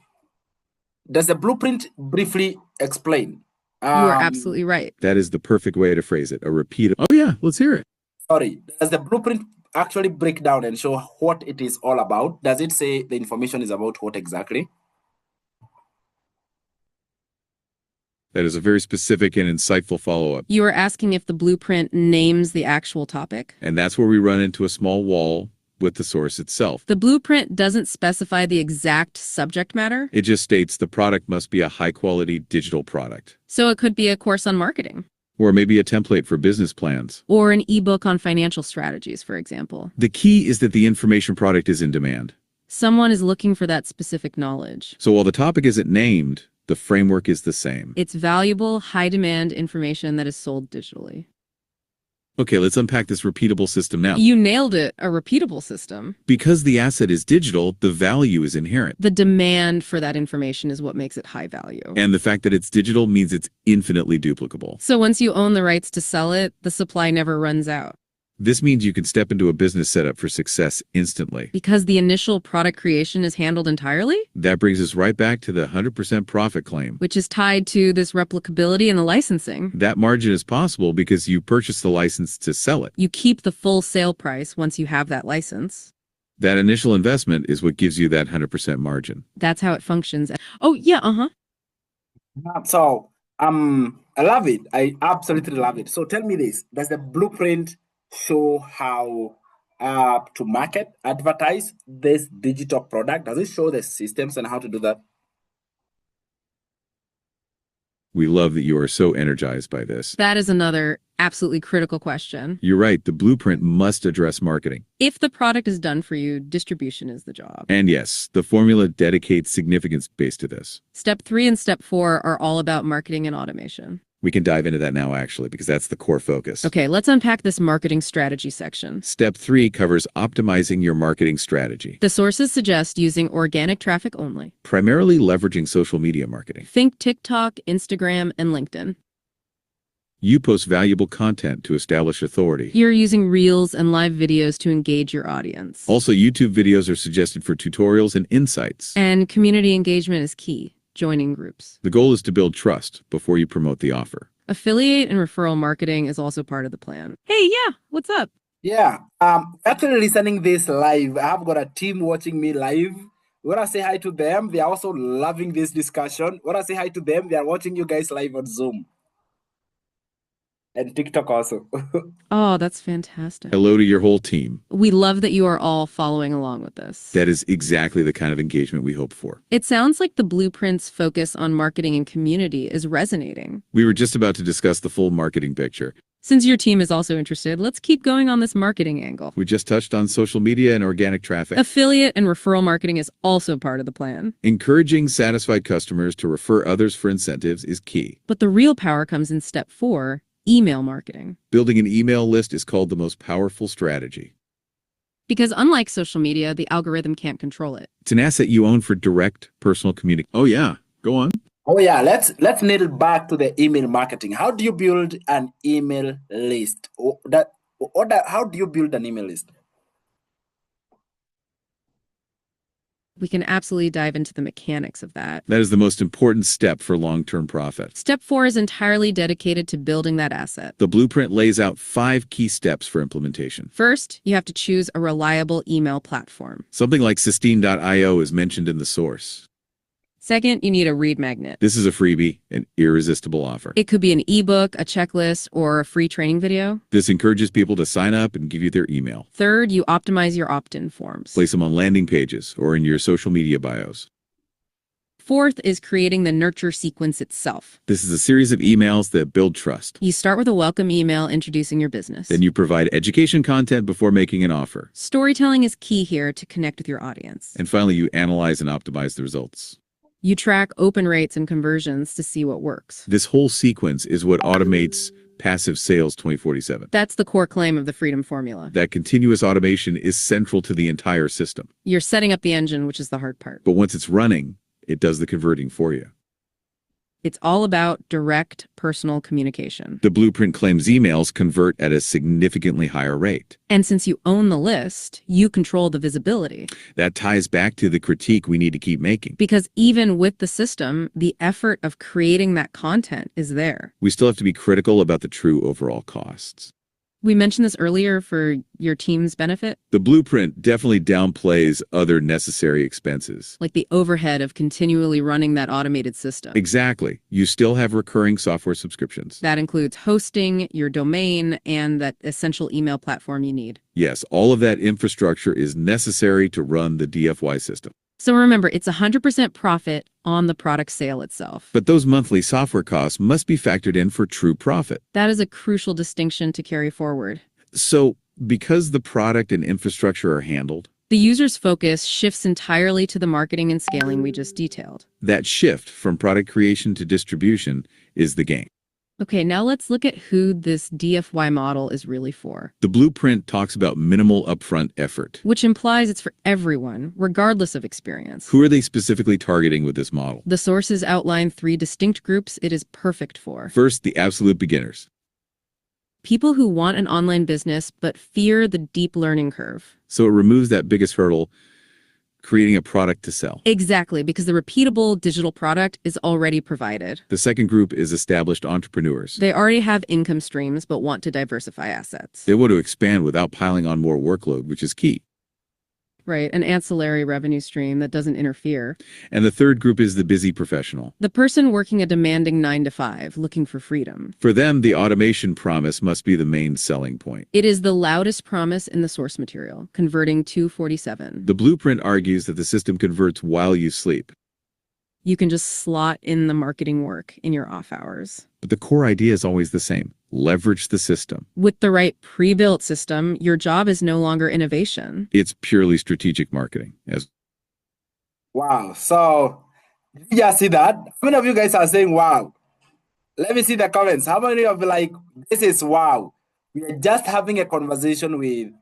does the blueprint briefly explain? You are absolutely right. That is the perfect way to phrase it. A repeat. Oh, yeah. Let's hear it. Sorry. Does the blueprint actually break down and show what it is all about? Does it say the information is about what exactly? That is a very specific and insightful follow-up. You are asking if the blueprint names the actual topic? And that's where we run into a small wall with the source itself. The blueprint doesn't specify the exact subject matter. It just states the product must be a high-quality digital product. So it could be a course on marketing. Or maybe a template for business plans. Or an ebook on financial strategies, for example. The key is that the information product is in demand. Someone is looking for that specific knowledge. So while the topic isn't named, the framework is the same. It's valuable, high-demand information that is sold digitally. Okay, let's unpack this repeatable system now. You nailed it, a repeatable system. Because the asset is digital, the value is inherent. The demand for that information is what makes it high value. And the fact that it's digital means it's infinitely duplicable. So once you own the rights to sell it, the supply never runs out. This means you can step into a business setup for success instantly. Because the initial product creation is handled entirely? That brings us right back to the 100% profit claim. Which is tied to this replicability and the licensing. That margin is possible because you purchase the license to sell it. You keep the full sale price once you have that license. That initial investment is what gives you that 100% margin. That's how it functions. Oh, yeah, So, I love it. I absolutely love it. So tell me this, does the blueprint show how to market, advertise this digital product? Does it show the systems and how to do that? We love that you are so energized by this. That is another absolutely critical question. You're right. The blueprint must address marketing. If the product is done for you, distribution is the job. And yes, the formula dedicates significance base to this. Step 3 and step 4 are all about marketing and automation. We can dive into that now, actually, because that's the core focus. Okay, let's unpack this marketing strategy section. Step 3 covers optimizing your marketing strategy. The sources suggest using organic traffic only. Primarily leveraging social media marketing. Think TikTok, Instagram, and LinkedIn. You post valuable content to establish authority. You're using reels and live videos to engage your audience. Also, YouTube videos are suggested for tutorials and insights. And community engagement is key. Joining groups. The goal is to build trust before you promote the offer. Affiliate and referral marketing is also part of the plan. Hey, yeah, what's up? Yeah, actually listening this live, I've got a team watching me live. When I say hi to them, they are also loving this discussion. When I say hi to them, they are watching you guys live on Zoom. And TikTok also. Oh, that's fantastic. Hello to your whole team. We love that you are all following along with this. That is exactly the kind of engagement we hope for. It sounds like the blueprint's focus on marketing and community is resonating. We were just about to discuss the full marketing picture. Since your team is also interested, let's keep going on this marketing angle. We just touched on social media and organic traffic. Affiliate and referral marketing is also part of the plan. Encouraging satisfied customers to refer others for incentives is key. But the real power comes in step 4. Email marketing. Building an email list is called the most powerful strategy. Because unlike social media, the algorithm can't control it. It's an asset you own for direct personal communication. Oh yeah, go on. Oh yeah, let's nail back to the email marketing. How do you build an email list? How do you build an email list? We can absolutely dive into the mechanics of that. That is the most important step for long-term profit. Step 4 is entirely dedicated to building that asset. The blueprint lays out 5 key steps for implementation. First, you have to choose a reliable email platform. Something like Sistine.io is mentioned in the source. Second, you need a read magnet. This is a freebie, an irresistible offer. It could be an ebook, a checklist, or a free training video. This encourages people to sign up and give you their email. Third, you optimize your opt-in forms. Place them on landing pages or in your social media bios. Fourth is creating the nurture sequence itself. This is a series of emails that build trust. You start with a welcome email introducing your business. Then you provide education content before making an offer. Storytelling is key here to connect with your audience. And finally, you analyze and optimize the results. You track open rates and conversions to see what works. This whole sequence is what automates passive sales 2047. That's the core claim of the Freedom Formula. That continuous automation is central to the entire system. You're setting up the engine, which is the hard part. But once it's running, it does the converting for you. It's all about direct personal communication. The blueprint claims emails convert at a significantly higher rate. And since you own the list, you control the visibility. That ties back to the critique we need to keep making. Because even with the system, the effort of creating that content is there. We still have to be critical about the true overall costs. We mentioned this earlier for your team's benefit. The blueprint definitely downplays other necessary expenses. Like the overhead of continually running that automated system. Exactly. You still have recurring software subscriptions. That includes hosting, your domain, and that essential email platform you need. Yes, all of that infrastructure is necessary to run the DFY system. So remember, it's 100% profit on the product sale itself. But those monthly software costs must be factored in for true profit. That is a crucial distinction to carry forward. So, because the product and infrastructure are handled, the user's focus shifts entirely to the marketing and scaling we just detailed. that shift from product creation to distribution is the game. Okay, now let's look at who this DFY model is really for. The blueprint talks about minimal upfront effort, which implies it's for everyone, regardless of experience. Who are they specifically targeting with this model? The sources outline 3 distinct groups it is perfect for. First, the absolute beginners. People who want an online business but fear the deep learning curve. So it removes that biggest hurdle, creating a product to sell. Exactly, because the repeatable digital product is already provided. The second group is established entrepreneurs. They already have income streams but want to diversify assets. They want to expand without piling on more workload, which is key. Right, an ancillary revenue stream that doesn't interfere. And the third group is the busy professional. The person working a demanding 9 to 5, looking for freedom. For them, the automation promise must be the main selling point. It is the loudest promise in the source material, converting 247. The blueprint argues that the system converts while you sleep. You can just slot in the marketing work in your off hours. But the core idea is always the same. Leverage the system. With the right pre-built system, your job is no longer innovation. It's purely strategic marketing. Wow. So, did you just see that? How many of you guys are saying wow? Let me see the comments. How many of you like, this is wow? We are just having a conversation with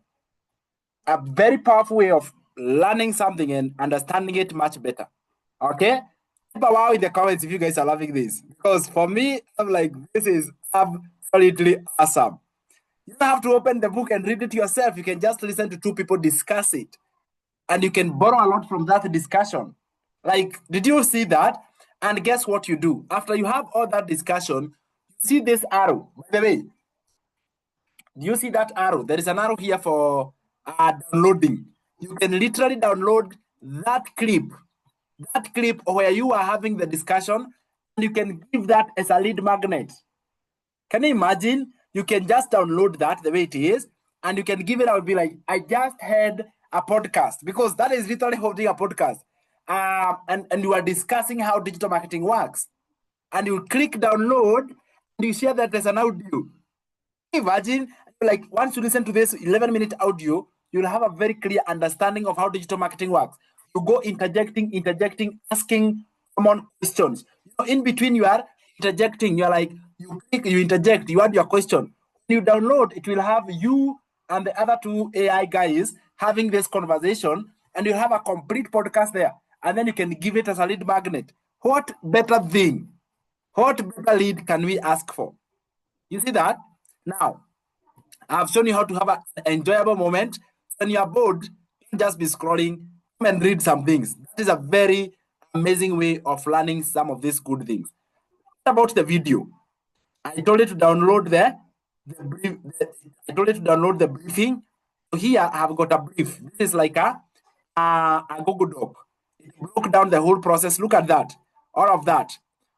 a very powerful way of learning something and understanding it much better. Okay? But wow in the comments if you guys are loving this. Because for me, I'm like, this is absolutely awesome. You don't have to open the book and read it yourself. You can just listen to 2 people discuss it. And you can borrow a lot from that discussion. Like, did you see that? And guess what you do? After you have all that discussion, you see this arrow. By the way, do you see that arrow? There is an arrow here for downloading. You can literally download that clip where you are having the discussion, and you can give that as a lead magnet. Can you imagine? You can just download that the way it is, and you can give it out, be like, I just had a podcast, because that is literally holding a podcast. And you are discussing how digital marketing works. And you click download, and you share that as an audio. Imagine, like, once you listen to this 11-minute audio, you'll have a very clear understanding of how digital marketing works. You go interjecting, asking common questions. In between, you are interjecting. You're like, you click, you interject, you add your question. When you download, it will have you and the other 2 AI guys having this conversation, and you have a complete podcast there. And then you can give it as a lead magnet. What better thing? What better lead can we ask for? You see that? Now, I've shown you how to have an enjoyable moment. When you're bored, don't just be scrolling. Come and read some things. That is a very amazing way of learning some of these good things. What about the video? I told you to download I told you to download the briefing. So here I have got a brief. This is like a Google Doc. It broke down the whole process. Look at that. All of that.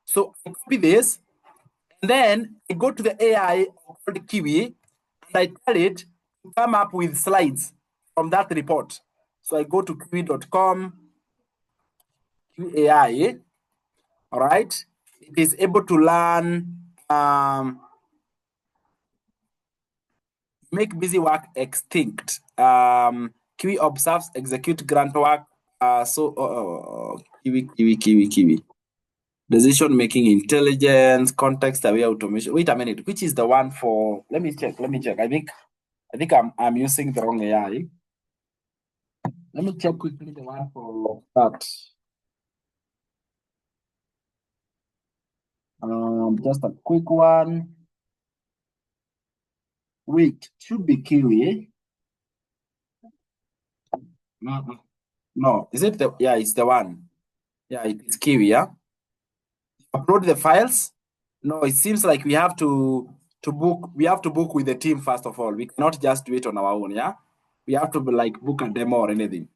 So I copy this, and then I go to the AI called Kiwi, and I tell it to come up with slides from that report. So I go to kiwi.com, QAI. All right. It is able to learn, make busy work extinct. Kiwi observes, execute grant work. Kiwi. Decision-making intelligence, context-aware automation. Wait a minute. Which is the one for? Let me check. I think I'm using the wrong AI. Let me check quickly the one for that. Just a quick one. Wait, should be Kiwi. No, is it the? Yeah, it's the one. Yeah, it's Kiwi. Yeah. Upload the files. No, it seems like we have to book. We have to book with the team first of all. We cannot just do it on our own. Yeah, we have to like book a demo or anything.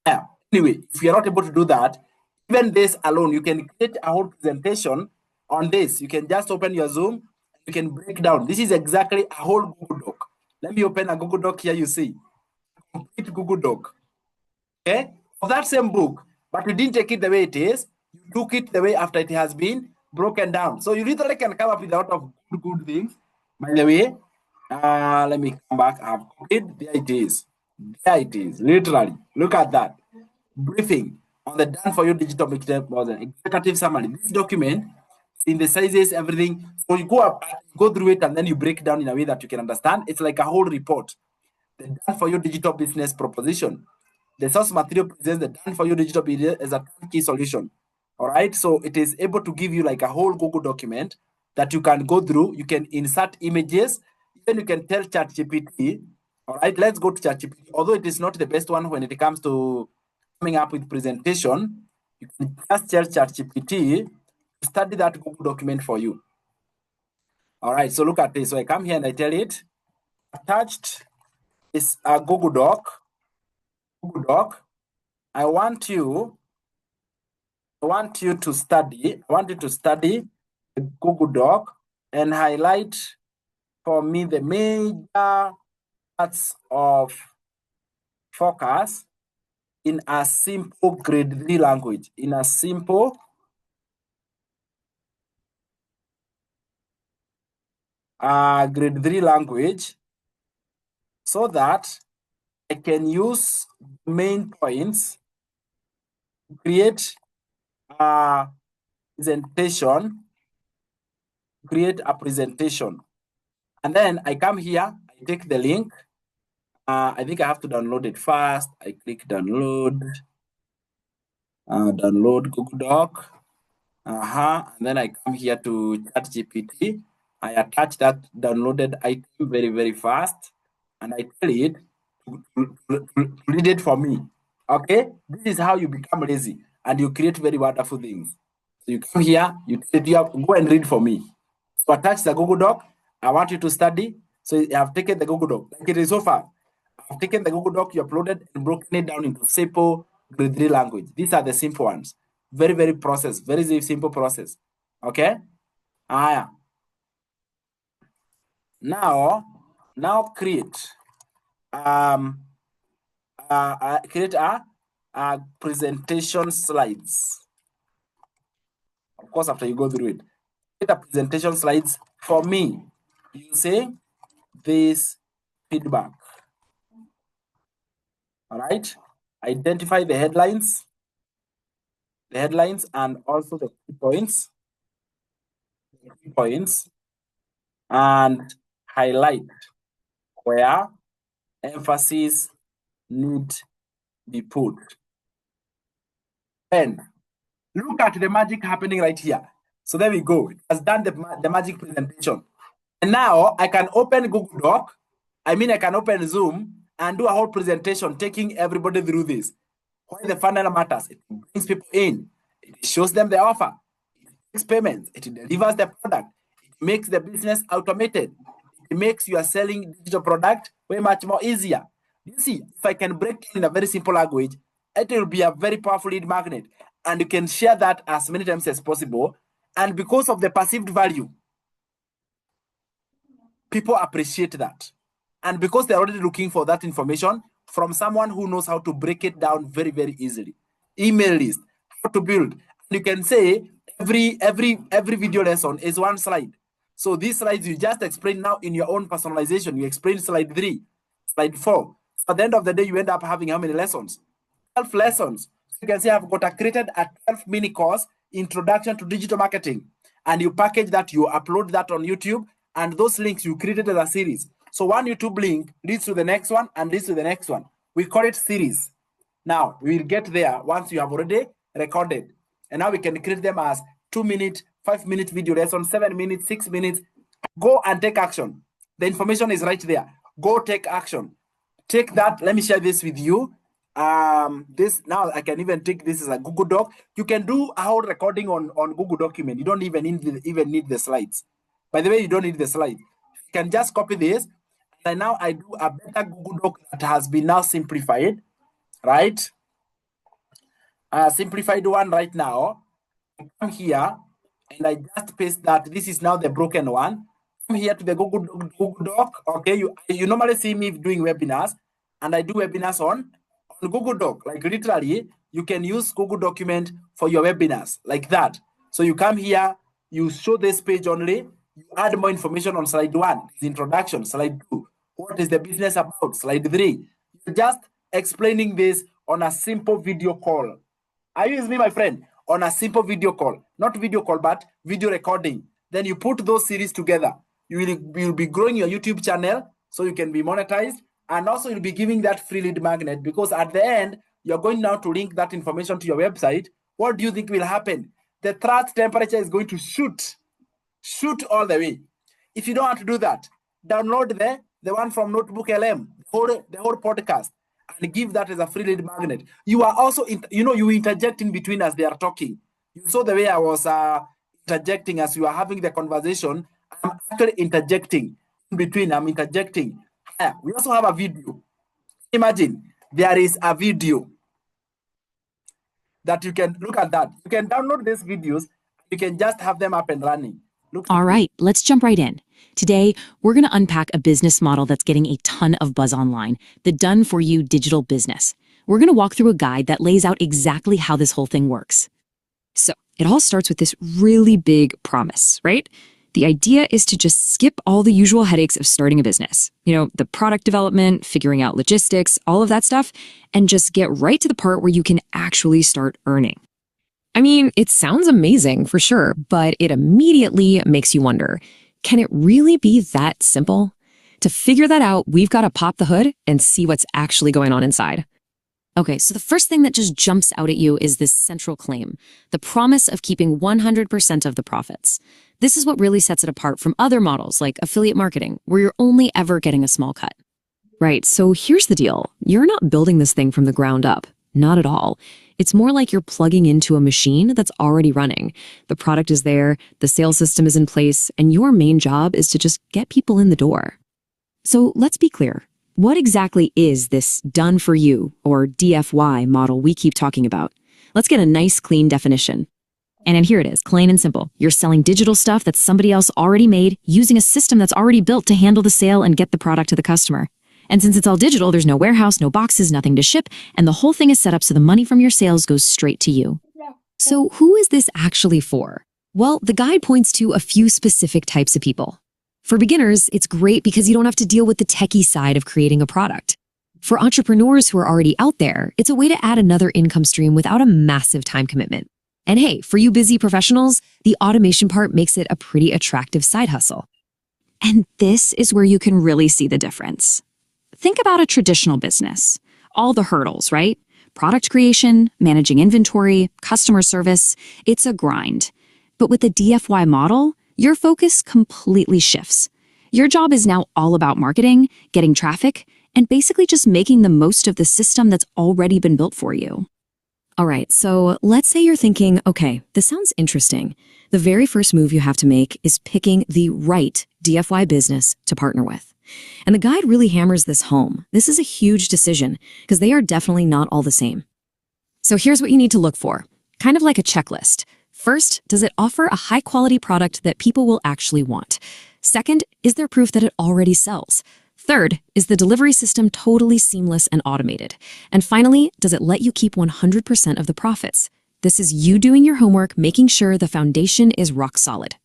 Yeah. Anyway, if you're not able to do that, even this alone, you can create a whole presentation on this. You can just open your Zoom. You can break down. This is exactly a whole Google Doc. Let me open a Google Doc here. You see, complete Google Doc. Okay, of that same book, but you didn't take it the way it is. You took it the way after it has been broken down. So you literally can come up with a lot of good things. By the way, let me come back. I've copied. There it is. There it is. Literally. Look at that. Briefing on the done for you digital marketing model. Executive summary. This document in the sizes, everything. So you go up, go through it, and then you break it down in a way that you can understand. It's like a whole report. The done for you digital business proposition. The source material presents the done for you digital business as a key solution. All right. So it is able to give you like a whole Google document that you can go through. You can insert images. Even you can tell ChatGPT. All right. Let's go to ChatGPT. Although it is not the best one when it comes to coming up with presentation, you can just tell ChatGPT to study that Google document for you. All right. So look at this. So I come here and I tell it attached is a Google Doc. Google Doc. I want you to study. I want you to study the Google Doc and highlight for me the major parts of focus in a simple grade 3 language. In a simple grade 3 language, so that I can use main points to create a presentation. And then I come here, I take the link. I think I have to download it first. I click download, download Google Doc. And then I come here to ChatGPT. I attach that downloaded item very, very fast. And I tell it to read it for me. Okay? This is how you become lazy and you create very wonderful things. So you come here, you tell it, you have, go and read for me. So attach the Google Doc. I want you to study. So I have taken the Google Doc. Like it is so far. I've taken the Google Doc, you uploaded and broken it down into simple grade 3 language. These are the simple ones. Very, very process. Very simple process. Okay? Now create create a presentation slides. Of course, after you go through it, create a presentation slides for me using this feedback. All right. Identify the headlines and also the key points, and highlight where emphasis need be put. And look at the magic happening right here. So there we go. It has done the magic presentation. And now I can open Google Doc. I can open Zoom and do a whole presentation taking everybody through this. Why the funnel matters. It brings people in. It shows them the offer. It takes payments. It delivers the product. It makes the business automated. It makes your selling digital product way much more easier. You see, if I can break it in a very simple language, it will be a very powerful lead magnet. And you can share that as many times as possible. And because of the perceived value, people appreciate that. And because they're already looking for that information from someone who knows how to break it down very, very easily. Email list, how to build. And you can say every video lesson is one slide. So these slides you just explain now in your own personalization. You explain slide 3, slide 4. At the end of the day, you end up having how many lessons? 12 lessons. You can say I've created a 12 mini course, Introduction to Digital Marketing. And you package that, you upload that on YouTube, and those links you created as a series. So one YouTube link leads to the next one and leads to the next one. We call it series. Now, we will get there once you have already recorded. And now we can create them as 2-minute, 5-minute video lesson, 7 minutes, 6 minutes. Go and take action. The information is right there. Go take action. Take that. Let me share this with you. This now I can even take this as a Google Doc. You can do a whole recording on Google document. You don't even need the slides. By the way, you don't need the slides. You can just copy this. And now I do a better Google Doc that has been now simplified, right? Simplified one right now. I come here and I just paste that. This is now the broken one. Come here to the Google Doc. Okay, you normally see me doing webinars, and I do webinars on Google Doc, like literally, you can use Google document for your webinars like that. So you come here, you show this page only, you add more information on slide 1, the introduction, slide 2, what is the business about, slide 3. You're just explaining this on a simple video call. Are you with me, my friend? On a simple video call, not video call, but video recording. Then you put those series together. You'll be growing your YouTube channel so you can be monetized. And also you'll be giving that free lead magnet, because at the end, you're going now to link that information to your website. What do you think will happen? The threat temperature is going to shoot all the way. If you don't want to do that, download the one from Notebook LM, the whole podcast, and give that as a free lead magnet. You are also, you interject in between as they are talking. You saw the way I was interjecting as you are having the conversation. I'm actually interjecting in between. I'm interjecting. We also have a video. Imagine there is a video that you can look at that. You can download these videos. You can just have them up and running. All right, let's jump right in. Today, we're going to unpack a business model that's getting a ton of buzz online, the done-for-you digital business. We're going to walk through a guide that lays out exactly how this whole thing works. So, it all starts with this really big promise, right? The idea is to just skip all the usual headaches of starting a business. The product development, figuring out logistics, all of that stuff, and just get right to the part where you can actually start earning. I mean, it sounds amazing for sure, but it immediately makes you wonder, can it really be that simple? To figure that out, we've got to pop the hood and see what's actually going on inside. Okay, so the first thing that just jumps out at you is this central claim, the promise of keeping 100% of the profits. This is what really sets it apart from other models like affiliate marketing, where you're only ever getting a small cut. Right, so here's the deal. You're not building this thing from the ground up. Not at all. It's more like you're plugging into a machine that's already running. The product is there, the sales system is in place, and your main job is to just get people in the door. So let's be clear. What exactly is this done for you, or DFY model we keep talking about? Let's get a nice, clean definition. And here it is, plain and simple. You're selling digital stuff that somebody else already made, using a system that's already built to handle the sale and get the product to the customer. And since it's all digital, there's no warehouse, no boxes, nothing to ship, and the whole thing is set up so the money from your sales goes straight to you. So who is this actually for? Well, the guide points to a few specific types of people. For beginners, it's great because you don't have to deal with the techie side of creating a product. For entrepreneurs who are already out there, it's a way to add another income stream without a massive time commitment. And hey, for you busy professionals, the automation part makes it a pretty attractive side hustle. And this is where you can really see the difference. Think about a traditional business. All the hurdles, right? Product creation, managing inventory, customer service, it's a grind. But with the DFY model, your focus completely shifts. Your job is now all about marketing, getting traffic, and basically just making the most of the system that's already been built for you. All right, so let's say you're thinking, okay, this sounds interesting. The very first move you have to make is picking the right DFY business to partner with. And the guide really hammers this home. This is a huge decision because they are definitely not all the same. So here's what you need to look for, kind of like a checklist. First, does it offer a high-quality product that people will actually want? Second, is there proof that it already sells? Third, is the delivery system totally seamless and automated? And finally, does it let you keep 100% of the profits? This is you doing your homework, making sure the foundation is rock solid.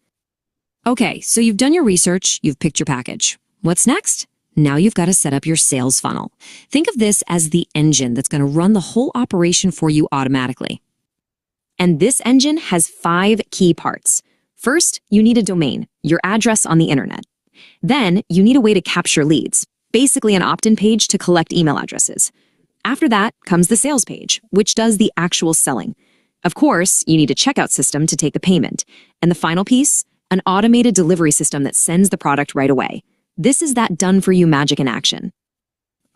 Okay, so you've done your research, you've picked your package. What's next? Now you've got to set up your sales funnel. Think of this as the engine that's going to run the whole operation for you automatically. And this engine has 5 key parts. First, you need a domain, your address on the internet. Then, you need a way to capture leads, basically an opt-in page to collect email addresses. After that comes the sales page, which does the actual selling. Of course, you need a checkout system to take the payment. And the final piece, an automated delivery system that sends the product right away. This is that done-for-you magic in action.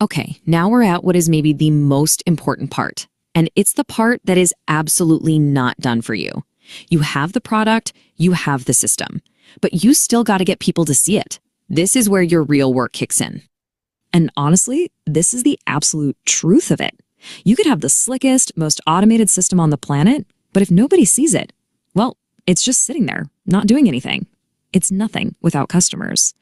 Okay, now we're at what is maybe the most important part. And it's the part that is absolutely not done for you. You have the product, you have the system, but you still got to get people to see it. This is where your real work kicks in. And honestly, this is the absolute truth of it. You could have the slickest, most automated system on the planet, but if nobody sees it, well, it's just sitting there, not doing anything. It's nothing without customers.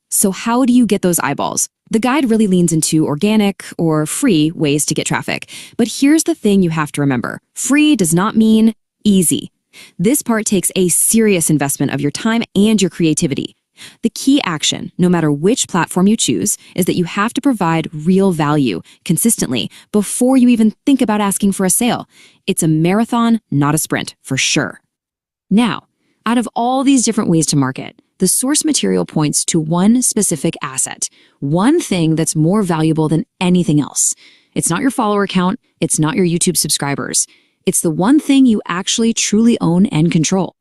So how do you get those eyeballs? The guide really leans into organic or free ways to get traffic. But here's the thing you have to remember. Free does not mean easy. This part takes a serious investment of your time and your creativity. The key action, no matter which platform you choose, is that you have to provide real value consistently before you even think about asking for a sale. It's a marathon, not a sprint, for sure. Now, out of all these different ways to market, the source material points to one specific asset, one thing that's more valuable than anything else. It's not your follower count, it's not your YouTube subscribers. It's the one thing you actually truly own and control.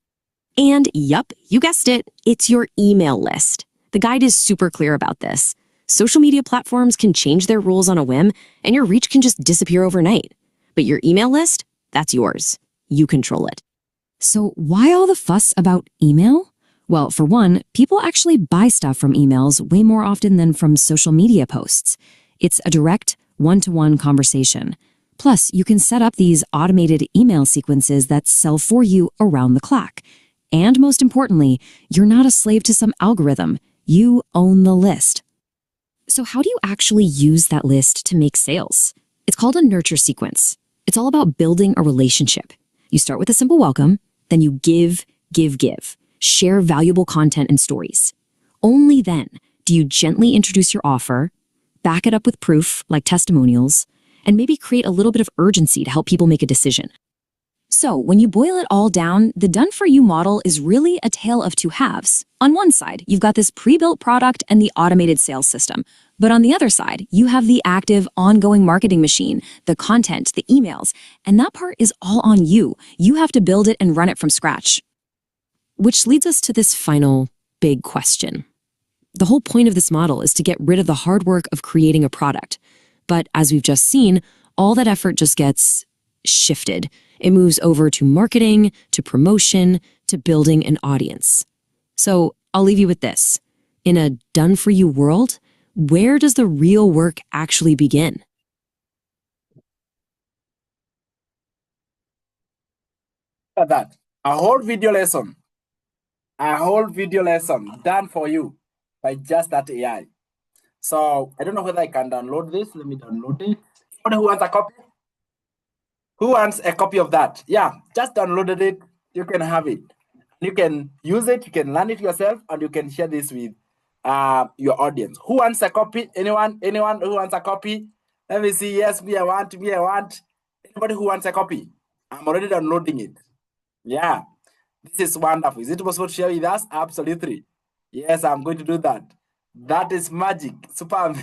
And yup, you guessed it, it's your email list. The guide is super clear about this. Social media platforms can change their rules on a whim, and your reach can just disappear overnight. But your email list, that's yours. You control it. So why all the fuss about email? Well, for one, people actually buy stuff from emails way more often than from social media posts. It's a direct, one-to-one conversation. Plus, you can set up these automated email sequences that sell for you around the clock. And most importantly, you're not a slave to some algorithm. You own the list. So how do you actually use that list to make sales? It's called a nurture sequence. It's all about building a relationship. You start with a simple welcome, then you give. Share valuable content and stories. Only then do you gently introduce your offer, back it up with proof like testimonials, and maybe create a little bit of urgency to help people make a decision. So when you boil it all down, the done-for-you model is really a tale of two halves. On one side, you've got this pre-built product and the automated sales system. But on the other side, you have the active, ongoing marketing machine, the content, the emails, and that part is all on you. You have to build it and run it from scratch. Which leads us to this final big question. The whole point of this model is to get rid of the hard work of creating a product. But as we've just seen, all that effort just gets shifted. It moves over to marketing, to promotion, to building an audience. So I'll leave you with this. In a done-for-you world, where does the real work actually begin? Look at that. A whole video lesson done for you by just that AI. So I don't know whether I can download this. Let me download it. Anyone who wants a copy? Who wants a copy of that? Yeah, just downloaded it. You can have it. You can use it. You can learn it yourself, and you can share this with your audience. Who wants a copy? Anyone? Anyone who wants a copy? Let me see. Yes, me, I want. Me, I want. Anybody who wants a copy? I'm already downloading it. Yeah, this is wonderful. Is it possible to share with us? Absolutely. Yes, I'm going to do that. That is magic. Super.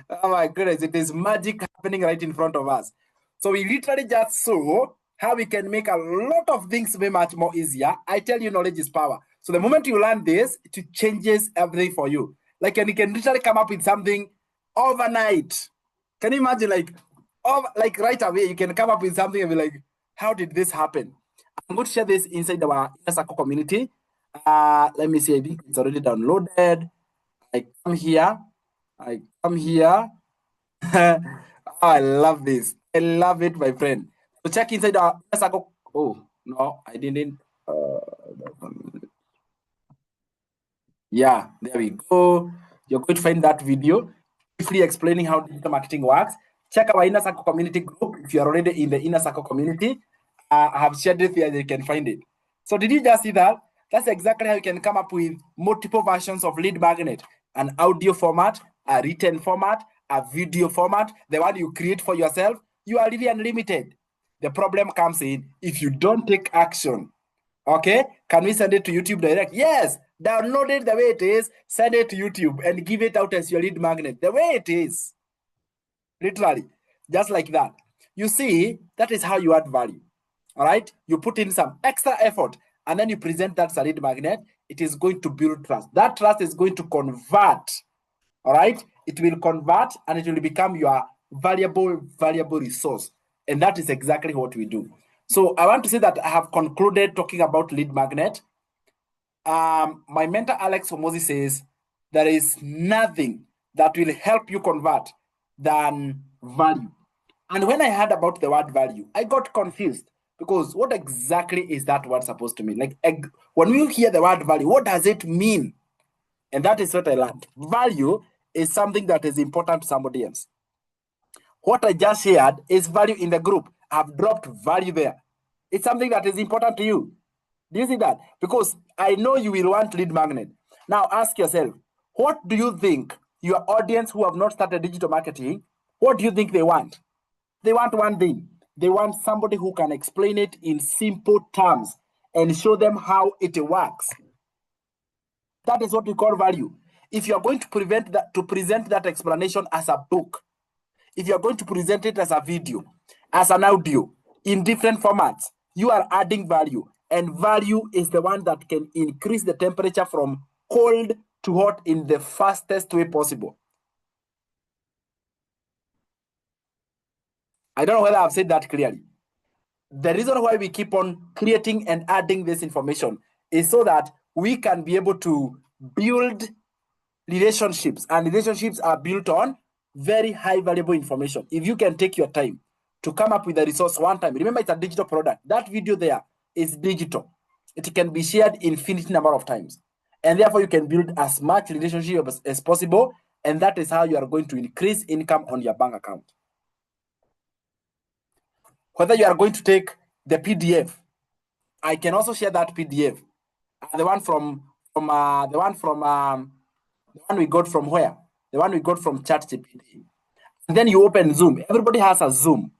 Oh my goodness, it is magic happening right in front of us. So we literally just saw how we can make a lot of things way much more easier. I tell you, knowledge is power. So the moment you learn this, it changes everything for you. Like, and you can literally come up with something overnight. Can you imagine, like right away, you can come up with something and be like, how did this happen? I'm going to share this inside our Inner Circle community. Let me see, I think it's already downloaded. I come here. Oh, I love this. I love it, my friend. So check inside our Inner Circle. Oh, no, I didn't. Yeah, there we go. You're going to find that video briefly explaining how digital marketing works. Check our Inner Circle community group if you're already in the Inner Circle community. I have shared it here, you can find it. So did you just see that? That's exactly how you can come up with multiple versions of lead magnet: an audio format, a written format, a video format, the one you create for yourself. You are really unlimited. The problem comes in if you don't take action. Okay, can we send it to YouTube direct? Yes, download it the way it is, send it to YouTube and give it out as your lead magnet the way it is. Literally, just like that. You see, that is how you add value. All right, you put in some extra effort and then you present that as a lead magnet. It is going to build trust. That trust is going to convert. All right, it will convert and it will become your valuable resource. And that is exactly what we do. So I want to say that I have concluded talking about lead magnet. My mentor Alex Omozi says there is nothing that will help you convert than value. And when I heard about the word value, I got confused because what exactly is that word supposed to mean? Like, when you hear the word value, what does it mean? And that is what I learned. Value is something that is important to somebody else. What I just shared is value in the group. I've dropped value there. It's something that is important to you. Do you see that? Because I know you will want lead magnet. Now ask yourself, what do you think your audience who have not started digital marketing, what do you think they want? They want one thing. They want somebody who can explain it in simple terms and show them how it works. That is what we call value. If you are going to present that explanation as a book, if you're going to present it as a video, as an audio, in different formats, you are adding value. And value is the one that can increase the temperature from cold to hot in the fastest way possible. I don't know whether I've said that clearly. The reason why we keep on creating and adding this information is so that we can be able to build relationships, and relationships are built on very high valuable information. If you can take your time to come up with a resource one time, remember it's a digital product. That video there is digital. It can be shared infinite number of times. And therefore you can build as much relationship as possible. And that is how you are going to increase income on your bank account. Whether you are going to take the PDF, I can also share that PDF. The one we got from where? The one we got from ChatGPT. And then you open Zoom. Everybody has a Zoom.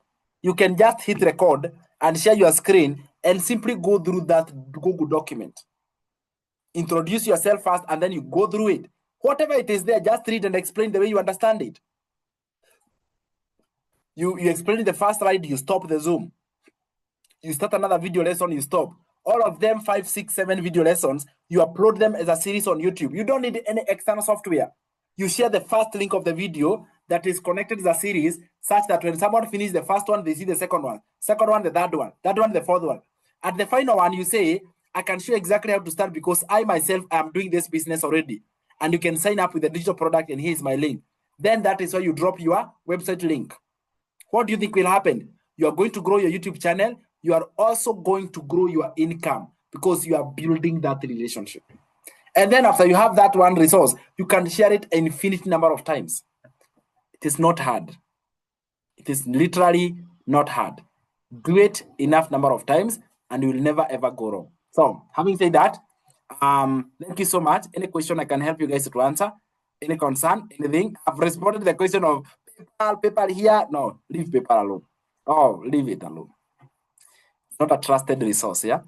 You can just hit record and share your screen and simply go through that Google document. Introduce yourself first and then you go through it. Whatever it is there, just read and explain the way you understand it. You explain the first slide, you stop the Zoom. You start another video lesson, you stop. All of them, 5, 6, 7 video lessons, you upload them as a series on YouTube. You don't need any external software. You share the first link of the video that is connected as a series, such that when someone finishes the first one, they see the second one, the third one, the fourth one. At the final one, you say, I can show exactly how to start because I myself am doing this business already. And you can sign up with the digital product and here's my link. Then that is why you drop your website link. What do you think will happen? You are going to grow your YouTube channel. You are also going to grow your income because you are building that relationship. And then after you have that one resource, you can share it an infinite number of times. It is not hard. It is literally not hard. Do it enough number of times and you will never ever go wrong. So having said that, thank you so much. Any question I can help you guys to answer? Any concern? Anything? I've responded to the question of PayPal here. No, leave PayPal alone. Oh, leave it alone. It's not a trusted resource, yeah?